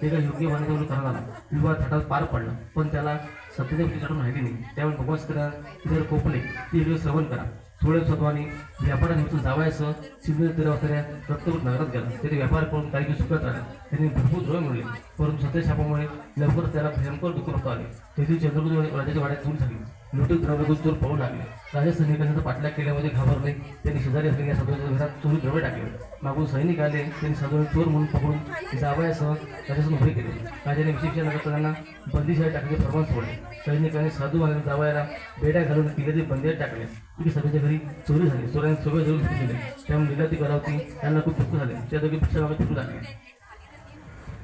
Speaker 7: एका योग्य मान्यतेवर करण्यात आला. विवाह थाटात पार पडला पण त्याला सत्याची पूजा आठवण राहिली नाही. त्यामुळे भगवान श्रीराम कोपले ती व्हिडिओ श्रवण करा. थोड्या सत्वाने व्यापारानिमित्त जावयासह सिंधू तीरावर रक्तपूर नगरात गेला. त्याने व्यापार करून काही दिवस सुखात राहिले. त्यांनी भरपूर द्रोह मिळले. परंतु सत्य शापामुळे लवकर त्याला भयंकर दुःख होत आले. तेथील चंद्रपूर राजाच्या वाड्यात दूर झाली. लुटीत द्रव्य चोर पळू लागले. राजा सैनिकांचा पाठलाग केल्यामध्ये घाबरले. त्यांनी शेजारी असलेल्या साधूच्या घरात चोरी द्रव्य टाकले. मागून सैनिक आले. त्यांनी साधूने चोर म्हणून पकडून जावयासह राजासमोर उभे केले. राजाने विशिष्ट नगरताना बंदीशाळेत टाकले प्रमाण सोडले. सैनिकांनी साधू आणि जावयाला बेड्या घालून किल्ल्यातील बंदीत टाकले. तिथे सगळ्याच्या घरी चोरी झाली. चोरांनी सगळे जरूर दिले. त्यामुळे लीलावती करावती त्यांना खूप दुःख झाले. त्या दोघी भिक्षा मागत फिरू लागले.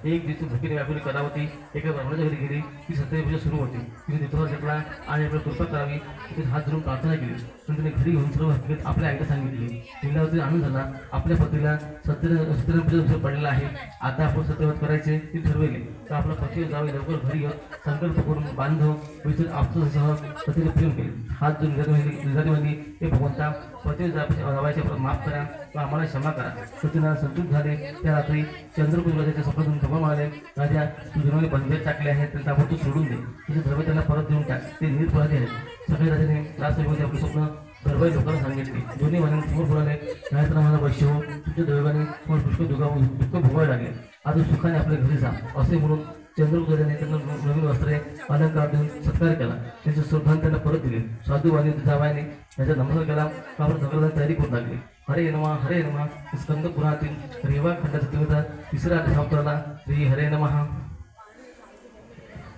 Speaker 7: एक दिवशी भुकीने व्यापारी करावती एका ब्राह्मणाच्या घरी गेली. ती सत्याची पूजा सुरू होती. तिने तीर्थवर घेतला आणि आपल्याला कृपा करावी तिथे हात धरून प्रार्थना केली. पण तिने घरी घेऊन सर्व हकीकत आपल्या आईला सांगितली. लीलावती आनंद झाला. आपल्या पतीला सत्याची पूजा पडलेला आहे. आता आपण सत्यव्रत करायचे ते ठरवले. तर आपला पती जावे लवकर घरी येत संकल्प करून बांधव विचार आपसह सत्याचे प्रेम केले. हात जोडून निजारी हे भगवंता पती जावायचे माफ करा व आम्हाला क्षमा करा. सत्यनारायण संतुष्ट झाले. त्या रात्री चंद्रपूर राजाच्या स्वप्नातून भगवान म्हणाले, राजा तू जुनवणे बंदीत टाकले आहेत तर ताबडतोब सोडून दे. तुझे द्रव्य त्यांना परत देऊन टाक. ते निर्पराधी आहेत. सगळे राजाने राजसभेमध्ये आपले स्वप्न दरबारी लोकांना सांगितले. दोन्ही महिन्यांनी समोर बोलाले, नाहीतर आम्हाला वैश्य हो तुमच्या दैवाने पुष्कळ दुःख भोगावे लागले. आता सुखाने आपल्या घरी जा असे म्हणून चंद्रपूर राजाने त्यांना नवीन वस्त्रे अलंकार देऊन सत्कार केला. त्यांचे श्रद्धान त्यांना परत दिले. साधू आणि जावयाने त्याचा नमस्कार केला. आपण नगराला तयारी करू लागली. हरे नमः. स्कंद पुराणातील रेवा खंडाचा तिसरा अध्याय समाप्त झाला. श्री हरे नमः.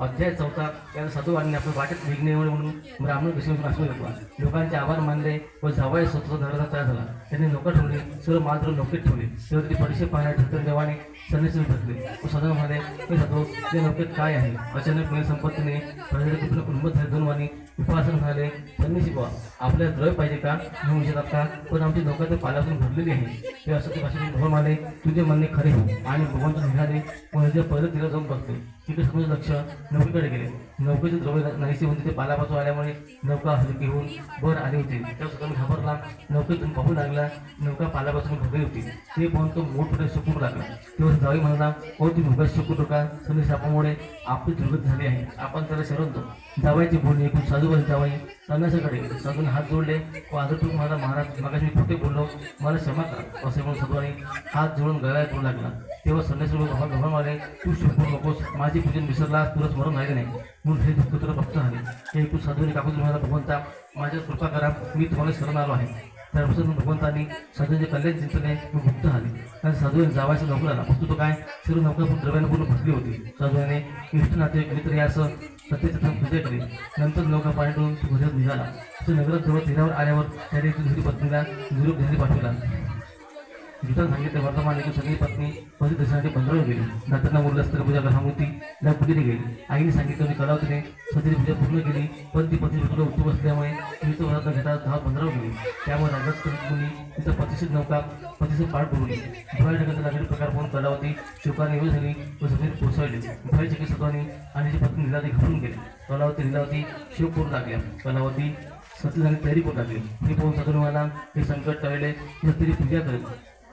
Speaker 7: अध्याय चौथा. त्याला साधू आणि आपल्या वाटेत विघ्न येऊ म्हणून ब्राह्मण कशीवर आश्रय घेतला. लोकांचे आभार मानले व जावया स्वतःचा नगराचा तयार झाला. त्यांनी नौका ठेवली. सर्व मात्र नौकेत ठेवले. तेव्हा ती परीक्षे पाहण्यात देवाने संन्यासी बसले व साधू म्हणाले, हे साधू ते नौकेत काय आहे. अचानक संपत्तीने प्रजाचे कुठलं उन्मत झाले. दोन वाणी उपासन म्हणाले, संन्यासी बुवा आपल्याला द्रव्य पाहिजे का म्हणून विचारतात का. पण आमची नौका तर पालातून भरलेली आहे. ते असं ते भाषेतून भगवान म्हणाले, तुझे म्हणणे खरे हो. आणि भगवंत निघाले व परत तिला जाऊन बघते. तिकडे समज लक्ष नौकेकडे गेले. नौकेचे द्रव्य नाहीसे होऊन तिथे पालापासून आल्यामुळे नौका हलकी होऊन वर आली होती. त्या स्वतः घाबरला. नौकेतून पाहू लागला. नौका पालापासून भरली होती. ते पाहून तो मोठमोठे सुकू लागला. तेव्हा जावी म्हणाला, हो ती मुगास सुकू नका. संदेश शापामुळे आपली दुर्गती झाली आहे. आपण त्याला शरणतो. जावायची बोलणी ऐकून साधूबाई जावाई संन्यासाकडे गेले. साधूने हात जोडले व आदरपूर्वक म्हणाला, महाराज मगाशी मी खोटे बोललो, मला क्षमा करा असे म्हणून साधूने हात जोडून गळ्यात करू लागला. तेव्हा संन्यासी भगवान म्हणाले, तू शिकू नकोस. माझी पूजन विसरलास तुला स्मरण राहिले नाही म्हणून हे दुःख तुला भक्त झाले. हे ऐकून साधूने काकून म्हणाला, भगवंता माझ्या कृपा करा. मी तुम्हाला शरण आलो आहे. त्यापासून भगवंतांनी साधूचे कल्याण चिंतने गुप्त आले आणि साधूने जावायचा नोकर आला. वस्तू तो काय सर्व नौका द्रव्याने पूर्ण भरली होती. साधूने इष्ट नाते मित्र यासह सत्तेचे पूजा केली. नंतर नौका पाण्यातून गुजरात निघाला. तो नगरात जवळ तीरावर आल्यावर त्याने दुसरी पत्नीला निरोप देण्यासाठी पाठवला. गीताला सांगितले वर्तमान ऐकून सगळी पत्नी पती दर्शनासाठी बंदरावर गेली. नंतर मुलं स्त्री पूजा घरामूर्ती पूजेने गेली. आईने सांगितलं कलावतीने सतीची पूजा पूर्ण केली, पण ती पती तुला उत्तम असल्यामुळे तीर्थ वरात घेता 10 बंदरावर गेली. त्यामुळे राजाच मुनी तिचा प्रतिष्ठित नौका प्रतिष्ठित पाठ बुडवली. भुयारी ढगाचा लागलेले प्रकार पाहून कलावती शिवकाने निवड झाली व सतीने कोसळली. भुयारी चकी सत्वानी आणि तिची पत्नी लीलावती घाबरून गेली. लीलावती शिव करू लागल्या. कलावती सतीने तयारी करू लागली. हे पाहून सतून मला हे संकट टळले सतीची पूजा करेल.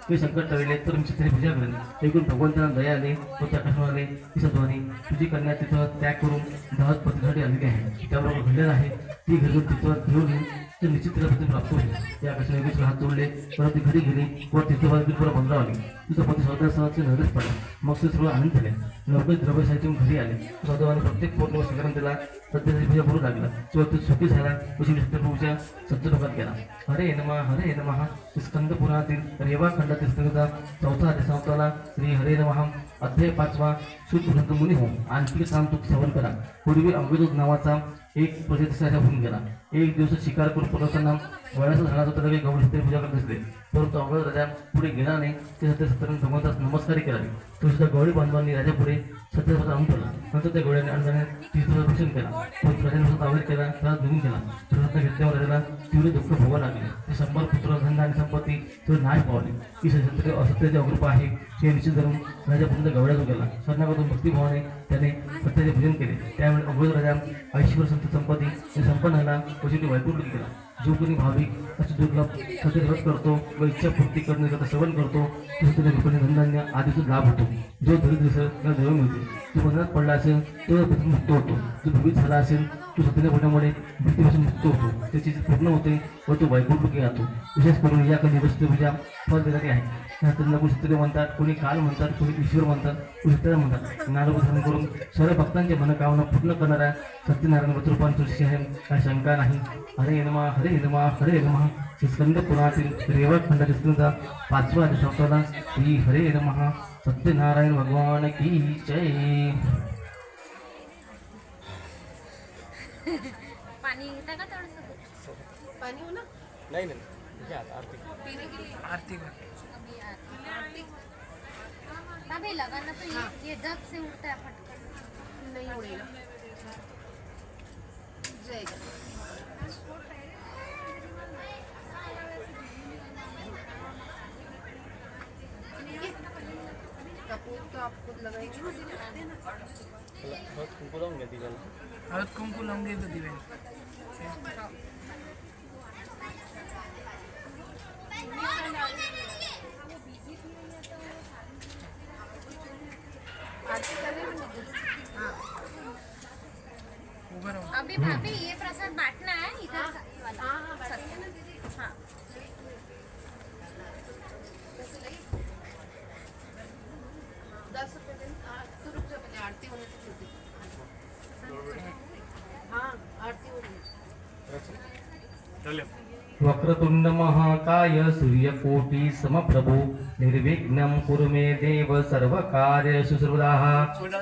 Speaker 7: ते संकट टळले तर मी सतीची पूजा करेन. ऐकून भगवंतांना दया आले व त्या आले की सत्वानी तुझी कन्या तिथं त्याग करून दहात पतीसाठी आलेली आहे. त्याबरोबर घडलेलं आहे ती घरी तिथं घेऊन येईल तर निश्चित तिला पती प्राप्त होईल. त्या आकाशाने हात जोडले परत ती घरी गेली व तिथं बिलकुल बंदराव आली. तुझा पती स्वतःचे नजरेच पडला. मग ते सर्व आनंद झाले. लवकर द्रव्यासाठी घरी आले. सौदेवाने प्रत्येक पौर्णिमा स्वीकारून त्याला सत्याची पूजा करू लागला. तो सुखी झाला व सत्यप्रभूच्या सत्यलोकात गेला. हरे नमः स्कंद पुराणातील रेवा खंडातील स्कंदाचा 4था अध्याय संपला. श्री हरे नमः अध्याय 5वा शुद्ध मुनी हो. आणखी काम तू श्रवण करा. पूर्वी अंगदूत नावाचा एक प्रसिद्ध होऊन गेला. एक दिवस शिकार करून परतताना वळाचं झाडाचा तरी गौरी सत्य पूजा करत असले. परंतु अवघड राजा पुढे गेल्याने ते सत्याने भगवंतास नमस्कार केला. तो सुद्धा गौरी बांधवांनी राजा पुढे सत्याचा आणून ठेवला. नंतर त्या गौड्याने अन्नाने तीर्थाचं भक्षण केला. परंतु राजाने तावड केला त्याला निघून गेला. रत्न घेतल्यावर राजाला तीव्र दुःख भोगावं लागले. ते 100 पुत्र धन आणि संपत्ती तो नाश पावले. की सत्य असत्याचे अग्रूप आहे हे निश्चित धरून राजा पुढे गवड्यातून गेला. शरणागतून भक्तिभावाने त्याने सत्याचे भजन केले. त्यावेळी अवघड राजा ऐश्वर संपत्ती संपन्न झाला व शेवटी वैकुंठ गेला. जो कोणी भाविक असे दुर्लभ सत्य व्रत करतो व इच्छा पूर्ती करण्याकरता श्रवण करतो तो सत्य रूपाने धनधान्य आधीचा लाभ होतो. जो दरिद्र असेल त्याला देव मिळते. जो बंधनात पडला असेल तो प्रथम मुक्त होतो. जो भूमीत झाला असेल तो सत्याने पडल्यामुळे भीतीपासून मुक्त होतो. त्याची पूर्ण होते व तो वैकुंठ जातो. विशेष करून या कधी पूजा फल देणारी आहे. त्यांना कोणी सत्य म्हणतात, कोणी काल म्हणतात, कोणी ईश्वर म्हणतात, कोणी सत्य म्हणतात. नारळ धारण करून सर्व भक्तांचे मनोकामना पूर्ण करणारा सत्यनारायण वृत्तरूपांचा ऋषी आहे, काय शंका नाही. हरे नमः स्कंद पुराणातील रेवा खंडातील स्कंदाचा 5वा अध्याय संपला. श्री हरे नमः सत्यनारायण भगवान की जय.
Speaker 5: पाणी घेता का थोडंसं?
Speaker 3: पानी हो ना
Speaker 4: नाही आरती
Speaker 3: पीने के लिए
Speaker 8: आरती कर.
Speaker 5: अभी लगाना तो ये जग से उड़ता है फटकर.
Speaker 3: नहीं उड़ेगा. जाएगा. कपूर तो आप खुद लगाएंगे.
Speaker 4: कुंकू लावून घ्या तिच्याला.
Speaker 8: हळद कुंकू लावून घे दिवे.
Speaker 3: आरती कर रहे हैं. हाँ
Speaker 8: उभं राहून.
Speaker 5: अभी भाभी ये प्रसाद बांटना है इधर.
Speaker 3: हाँ हाँ बैठिए ना दीदी.
Speaker 5: हाँ.
Speaker 3: ₹10 दें. तू रुक जा पहले आरती होने तो छोटी. हाँ आरती हो रही है.
Speaker 7: वक्रतुंड महाकाय सूर्यकोटि समप्रभो निर्विघ्नं कुरु मे देव सर्वकार्येषु सर्वदा.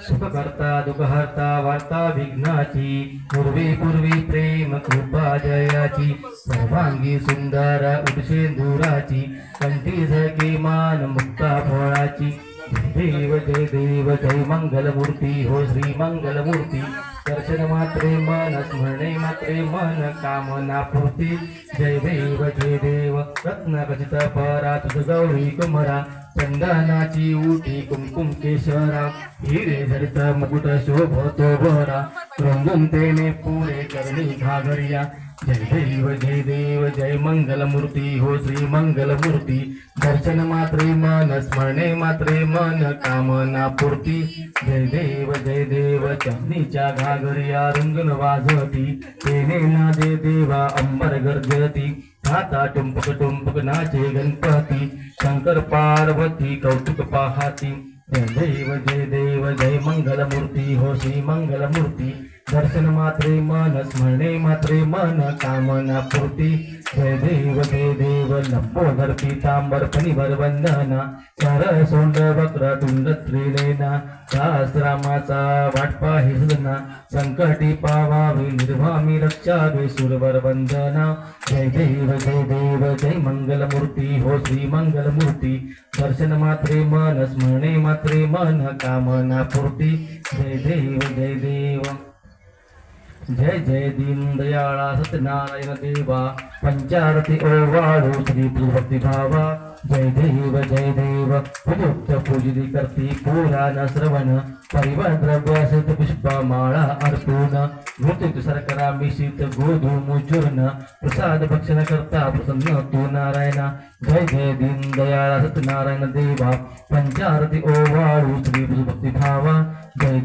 Speaker 7: सुखकर्ता दुःखहर्ता वार्ता विघ्नाची पूर्वी प्रेम कृपा जयाची. सर्वांगी सुंदर उडशेंदुराची कंठी झळके मान मुक्ता फळाची. देव जय देव जय मंगलमूर्ती हो श्री मंगलमूर्ती. दर्शन मात्रे मन स्मरणे मात्रे मन कामना पूर्ती. जय देव रत्नखचित परा तुझ गौरी कुमरा. चंदनाची उटी कुमकुम केशरा. हिरे धरित मुकुट शोभतो बरा. रंगून तेने पुरे करणी घागरिया. जय देव जय मंगलमूर्ती हो श्री मंगलमूर्ती. दर्शन मात्रे मन स्मरणे मात्रे मन कामना पूर्ती. जय देव चंदीच्या घागरिया रुंगण वाजती. तेने नादे देवा अंबर गर्जती. हाता टुंपक नाचे गणपती. शंकर पार्वती कौतुक पाहाती. जय देव जय मंगलमूर्ती हो श्री मंगलमूर्ती. दर्शन मात्रे मन स्मरणे मात्रे मन कामना पूर्ती जय देव लंबोदर पीतांबर फणीवर वंदना चार सोंड वक्र तुंड त्रिनेना सहस्रामाचा वाटपा हे सदना संकटी पावावे निर्वामी रक्षावे सुरवर वंदना जय देव जय मंगलमूर्ती हो श्री मंगलमूर्ती दर्शन मात्रे मन स्मरणे मात्रे मन कामना पूर्ती जय देव जय जय दीनदयाळा सत्यनारायण देवा पंचारती ओवाळू श्री भक्ती भावा जय देव पुरुक्त पूजिती करती पुराण श्रवण परिवार द्रव्य सहित पुष्पमाळा अर्पून मृत्यू सरकरा मिशित गोधूम चूर्ण प्रसाद भक्षण करता प्रसन्न तू नारायणा जय दीनदयाळा सत्यनारायण देवा पंचारती ओवाळू श्री भक्ती भावा जय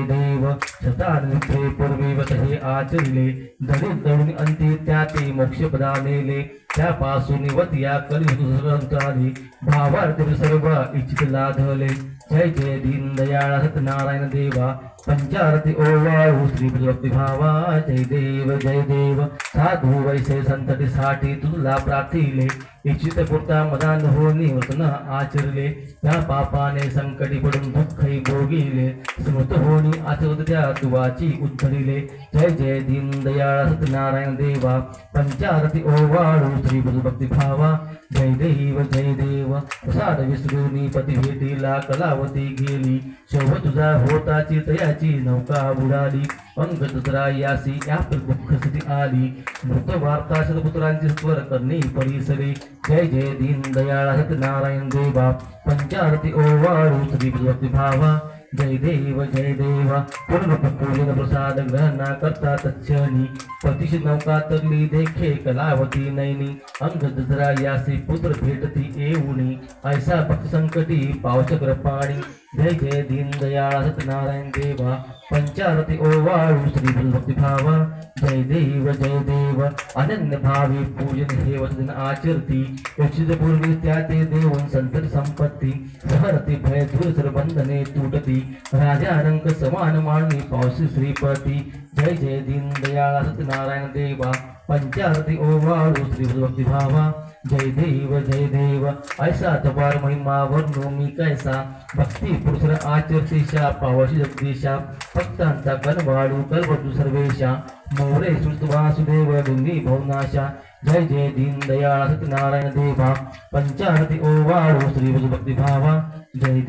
Speaker 7: देव शतानित्रे पूर्वी वसहे आचरिले दळून अंती त्या ते मोक्षपदा नेले त्यापासून वतिया कलियुगाली भावार्थ सर्व इच्छित लाधले जय दीनदयाळ सत्यनारायण देवा पंचारती ओवाळू श्री भक्ती भावा जय देव साधू वैसे संतती साठी तुला प्रार्थिले इच्छित पुरता मदान हो निवर्तन आचरले त्या पापाने संकटी पडून दुःखही भोगिले स्मृत होनी आचरत त्या तुवाची उद्धरिले जय दीनदयाळ सत्यनारायण देवा पंचारती ओवाळू श्री भक्ती भावा जय देव प्रसाद विसरूनी पती भेटीला कलावती गेली शोभ तुझा होताची तयाची नौका बुडाली अंग दुसरा यासी या दुःख स्थिती आली मृत वार्ता शतपुत्रांची स्वर करणे परिसरे जय दीनदयाळ सत्यनारायण देवा पंचारती ओवाळू श्री भक्ती भावा जय देव पूर्ण पूजन प्रसाद ग्रहणा करता तच्छणी पतिशी नौका तरली देखे कलावती नैनी अंग दसरा यासी पुत्र भेटती येऊनी ऐसा भक्त संकटी पावचक्र पाणी जय दीनदयाळ सत्यनारायण देवा पंचारती ओवाळू श्री भक्ती भावा जय देव अनन्य भावी पूजन हे वचन आचरती यक्षित पूर्वी त्या ते देऊन संतती संपत्ती सहरती भय दूर बंधने तुटती राजा रंग समान मांडणी पावसी श्रीपती जय दीनदयाळ सत्यनारायण देवा पंचारती ओवाळू श्री भक्ती भावा जय देव ऐसा तपार महिमा वर्णो मी कैसा भक्ती पुरुष आचरतीशा पावशी जगदीशा भक्तांचा कनवाळू कलवटू सर्वेशा मोरे सुत वासुदेव लिंगी भवनाशा जय दीनदयाळ सत्यनारायण देवा पंचारती ओवाळू श्री भक्ती भावा जय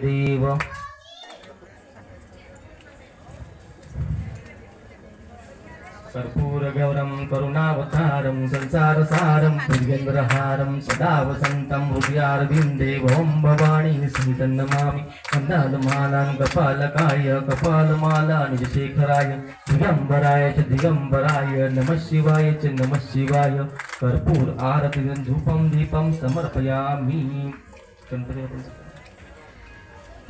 Speaker 7: देव कर्पूर गौरम करुणावतारम संसारसारम भुजगेन्द्रहारम सदा वसंतं हृदयारविन्दे ओं भवानी स्मितं नमामि कन्दालमालां कपालकाय कपालमाला निजशेखराय दिगंबराय च दिगंबराय नमः शिवाय च नमः शिवाय कर्पूर आरती धूपं दीपं समर्पयामि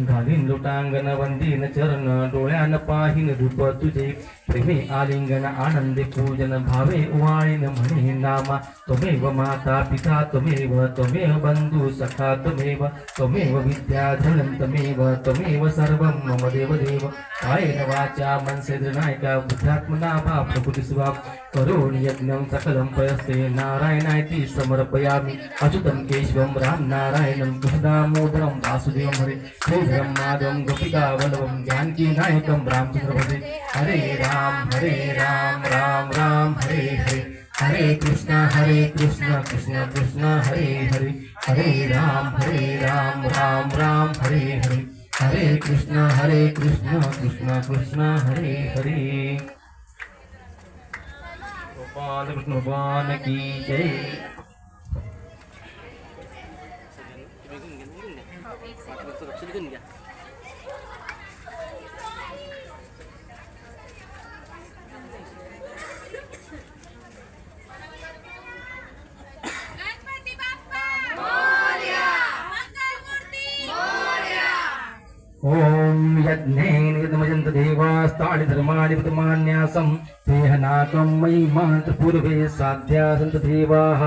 Speaker 7: घालीन लोटांगण वंदीन चरण डोळ्यान पाहिन रूप तुझे प्रेमे आलिंगन आनंदे पूजन भावे उवाळीन म्हणे नामा त्वमेव माता पिता त्वमेव बंधू सखा त्वमेव विद्याधनं त्वमेव सर्वं मम देव कायेन वाचा मनसेन्द्रियाणा बुद्ध्यात्मना वा प्रकृतिस्वा करोमि यज्ञं सकलं प्रयस्ते नारायणायति समर्पयामि अच्युतं केशवं राम नारायणं कृष्णदामोदरं वासुदेवं हरे श्रीधरं माधवं गोपिकावल्लभं जानकी नायकं रामचन्द्रपदे हरे राम राम राम हरे हरे हरे कृष्ण कृष्ण कृष्ण हरे हरे हरे राम राम राम हरे हरे हरे कृष्ण कृष्ण कृष्ण हरे हरे गोपाल कृष्ण भगवान की जय ओम यज्ञेन यदमजन्त देवास्तानि धर्माणि विद्यमान्यासं देहनाकं मयि मान्त्रपूर्वे साध्या सन्त देवाः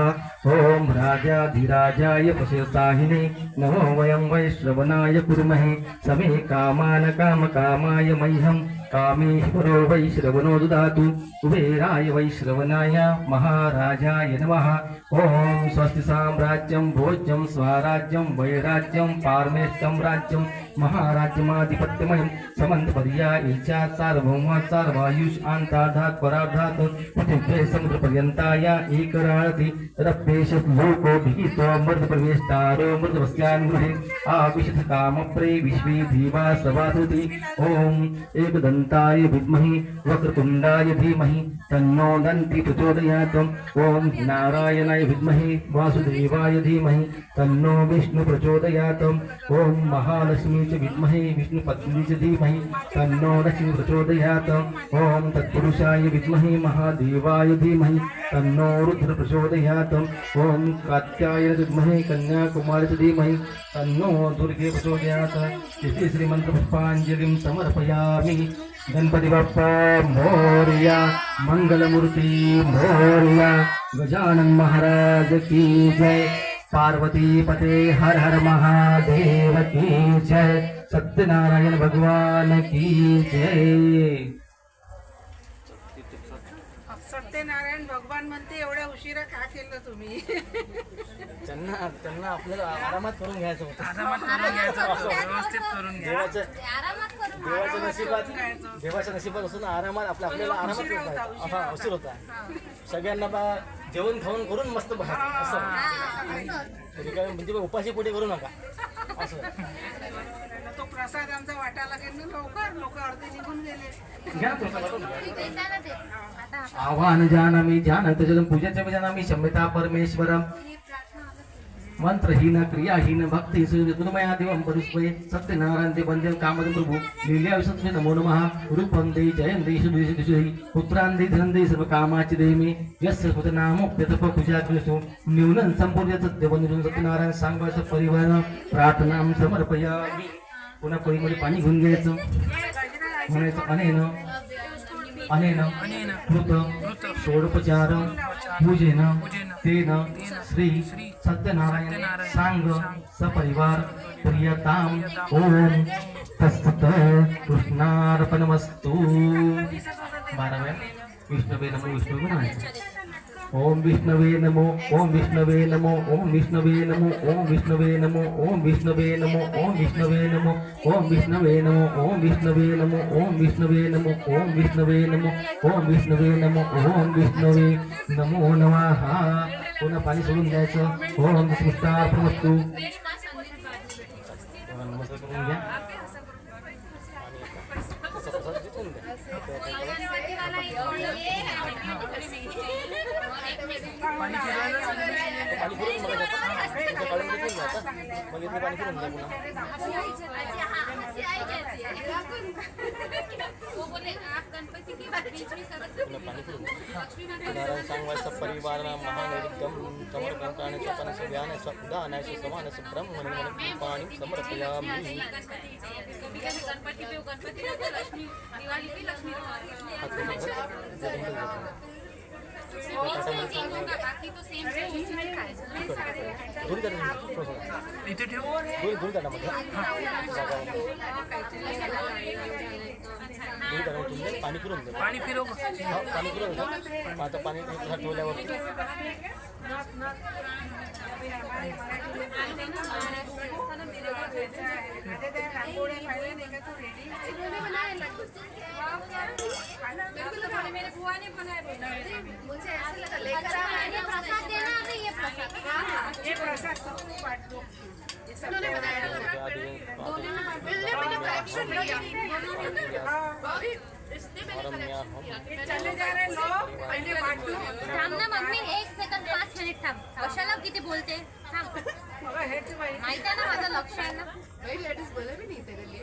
Speaker 7: ओम राजाधिराजाय प्रशस्ताहिने नमो वयं वैश्रवणाय कुर्महे समे कामान कामकामाय मह्यं कामेश्वरो वैश्रवणो ददातु कुबेराय वैश्रवणाय महाराजाय नमः ॐ स्वस्ति साम्राज्यं भोज्यं स्वराज्यं वैराज्यं पारमेष्टं राज्यं महाराज्यमाधिपत्यमयं समन्तपर्यायीचा सार्वभौम सार्वायुष आन्तार्धात् परार्धात् पृथिव्ये समुद्रपर्यन्ताय एकराळति तदप्येष लोको भीतो मृतप्रवेष्टारो मृतवस्यान् गृहे आविशथ कामप्रे विश्वे धीवा सवासुति ॐ एकदन्ताय विद्महे वक्रतुण्डाय धीमहि तन्नो दन्ति प्रचोदयात् ॐ नारायणाय विद्महे वासुदेवाय धीमहि तन्नो विष्णु प्रचोदयात् ॐ महालक्ष्मी च विद्महे विष्णुपत्नी च धीमहि तन्नो लक्ष्मी प्रचोदयात् ॐ तत्पुरुषाय विद्महे महादेवाय धीमहि तन्नो रुद्र प्रचोदयात् ॐ कात्यायनाय विद्महे कन्याकुमारी च धीमहि तन्नो दुर्गे प्रचोदयात् इति श्रीमन्त्रपुष्पाञ्जलिं समर्पयामि गणपति बाप्पा मोरया मंगलमूर्ति मोरया गजानन महाराज की जय पार्वती पते हर हर महादेव की जय सत्यनारायण भगवान की जय
Speaker 1: सत्यनारायण भगवान म्हणते एवढ्या उशिरा का केलं तुम्ही?
Speaker 4: त्यांना आपल्याला आरामात करून घ्यायचं होतं.
Speaker 8: आरामात करून घ्यायचं होतं, व्यवस्थित करून घ्या.
Speaker 4: देवाच्या नशिबात असून आरामात आपल्याला आरामात करता हा उशीर होता. सगळ्यांना बा जेवण खाऊन करून मस्त बघा असं काय म्हणजे उपाशी पुढे करू नका असं.
Speaker 1: तो प्रसाद आमचा वाटायला गेला लवकर लोक अर्धे निघून गेले.
Speaker 4: घ्या प्रसाद
Speaker 7: आवाहन जानामि जानत जलम पूजाच जानामि शम्यता परमेश्वरम मंत्रहीन क्रियाहीन भक्ति सुमया देवं परुष्पये सत्यनारायण ते वंदे कामद प्रभु लील्या विसत्वे नमो नमः रूपं दे जयं दे शुद्धि पुत्रान् दे धनं दे सर्व कामाचि देमि यस्य सुतनामो यतप पूजा कृष्ण न्यूनं संपूर्ण सत्यवंदन सत्यनारायण सांगवाच परिवार प्रार्थनां समर्पयामि. पुन्हा कोळीमध्ये पाणी घेऊन घ्यायचं म्हणायचं अनेन कृत षोडोपचार पूजेन तेन श्री सत्यनारायण सांग सपरिवार प्रियताम ओम तत्सत कृष्णार्पणमस्तु. 12 वेळा विष्णवे नमो विष्णवे म्हणायचं. ओम विष्णवे नमो ओम विष्णवे नमो ओम विष्णवे नमो ओम विष्णवे नमो ओम विष्णवे नमो ओम विष्णवे नमो ओम विष्णवे नमो ओम विष्णवे नमो ओम विष्णवे नमो ओम विष्णवे नमो ओम विष्णवे नमो ओम विष्णवे नमो नमः. पुन्हा पाणी सोडून द्यायचं. ओम कृष्णार्पणमस्तु. नमस्कार करून घ्या.
Speaker 8: पाणी फिरवायला
Speaker 4: पाणी फिरून बघायचं काढून घेऊन जायचं मग इथे पाणी फिरून द्या पाणी फिरून नारायण सांगवायचं परिवार महानैवेद्यं समर्पणाने स्वपन सव्यान स्वदानाय समान ब्रह्मणे पाणी समर्पयामि.
Speaker 8: इथे ठेव.
Speaker 4: पाणी फिरून दे.
Speaker 8: पाणी फिरव.
Speaker 4: पाणी फिरून आता पाणी ठेवल्यावर
Speaker 2: मेरे बुआ ने बनाया मुझे ऐसा लगा लेकर ये प्रसाद देना हमें ये प्रसाद सबको बांट दो. इन्होंने बनाया दोनों ने मैंने कलेक्शन लिया. चले जा रहे लोग पहले बांट दो.
Speaker 5: थांब ना मम्मी 1 सेकंद 5 मिनिट थांब. कशाला किती बोलते थांब. माहिती आहे ना माझं लक्ष आहे ना.
Speaker 3: लेडीज बोले भी नहीं तेरे लिए.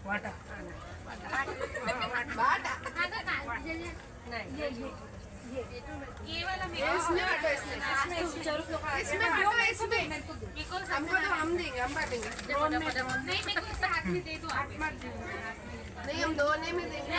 Speaker 8: वाटा
Speaker 3: ये वाला इसमें बांटो. इसमें बांटो. इसमें हमको तो हम देंगे हम बांटेंगे.
Speaker 5: नहीं मैं हाथ में दे दूँ.
Speaker 3: नहीं हम दोनों में देंगे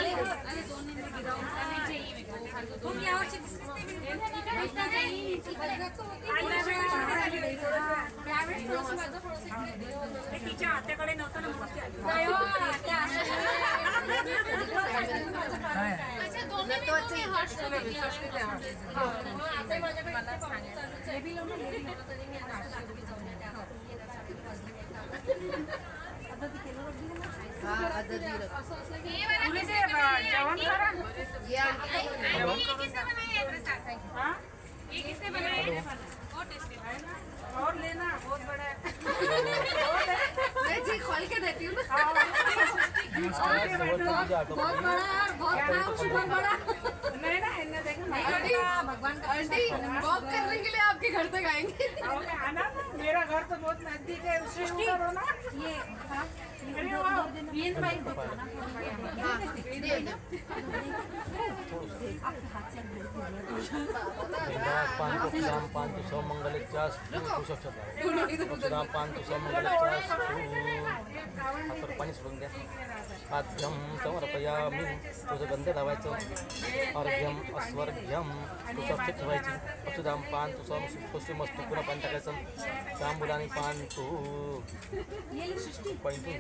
Speaker 8: काय
Speaker 3: तो
Speaker 1: और लेना बहुत बड़ा है
Speaker 3: मैं जी खोल के देती हूँ
Speaker 2: बहुत बड़ा बहुत बड़ा
Speaker 1: नहीं ना इन्हें देखना
Speaker 3: आंटी वॉक करने के लिए आपके घर तक आएंगे
Speaker 1: आना ना मेरा घर तो बहुत नजदीक है उससे उधर हो ना
Speaker 2: ये हाँ
Speaker 1: अरे वाह
Speaker 3: हाँ दे दो
Speaker 4: पान पान सौ मंगल पान सौ मंगल हातावर पाणी सोडून द्या आद्यम समर्पयामी तुझं गंध लावायचं अर्घ्यम अस्वर्घ्यम तू स्वच्छ ठेवायची अक्षुधाम पान तू स्वस्त मस्त पुन्हा पाणी टाकायचं तांबुलाने पान तू पाणी द्या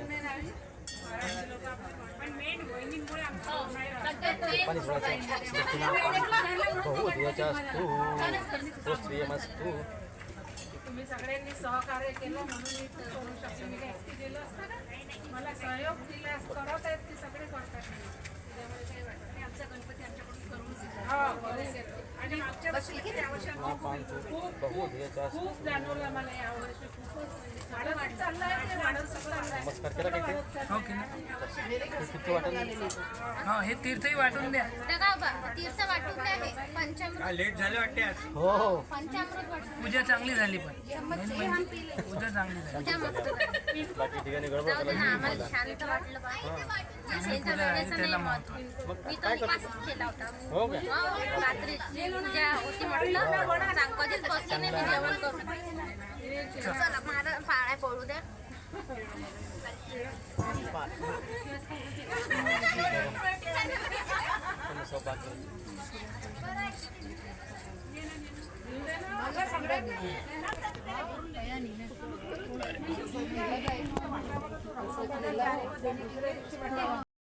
Speaker 4: पाणी सोडायचं बहु असतो स्त्रियमस्तू
Speaker 1: तुम्ही सगळ्यांनी सहकार्य केलं म्हणून मी करू शकते मी काय एकटी गेलो असतं ना मला सहयोग दिला करत आहेत ते सगळे करतात त्यामुळे काही वाटत नाही आमचा गणपती आमच्याकडून करून आणि मागच्या वर्षी यावर्षी खूप जाणवलं मला यावर्षी खूपच वाढत चाललंय ते वाढत सगळं
Speaker 4: नमस्कार केला काय
Speaker 8: ओके
Speaker 4: किती वाटत
Speaker 8: हा हे तीर्थही वाटून द्या
Speaker 5: तीर्थ वाटून द्या हे पंचामृत
Speaker 6: लेट झाले वाटते आज
Speaker 4: हो हो
Speaker 5: पंचामृत वाटून
Speaker 8: पूजा चांगली झाली पण मेन म्हणजे पूजा चांगली झाली
Speaker 5: पूजा मस्त झाली.
Speaker 4: बाकी ठिकाणी गडबड
Speaker 5: जाऊ दे ना,
Speaker 4: करायची
Speaker 5: आम्हाला शांत वाटलं पाहिजे त्यांच्या वेळेचं नाही महत्त्व. मी तर उपासच केला होता
Speaker 4: हो काय
Speaker 5: हो, रात्री पूजा होती म्हटलं कधीच बसली नाही मी जेवण करून चला मला पाळ्या पडू द्या
Speaker 4: सौभाग्य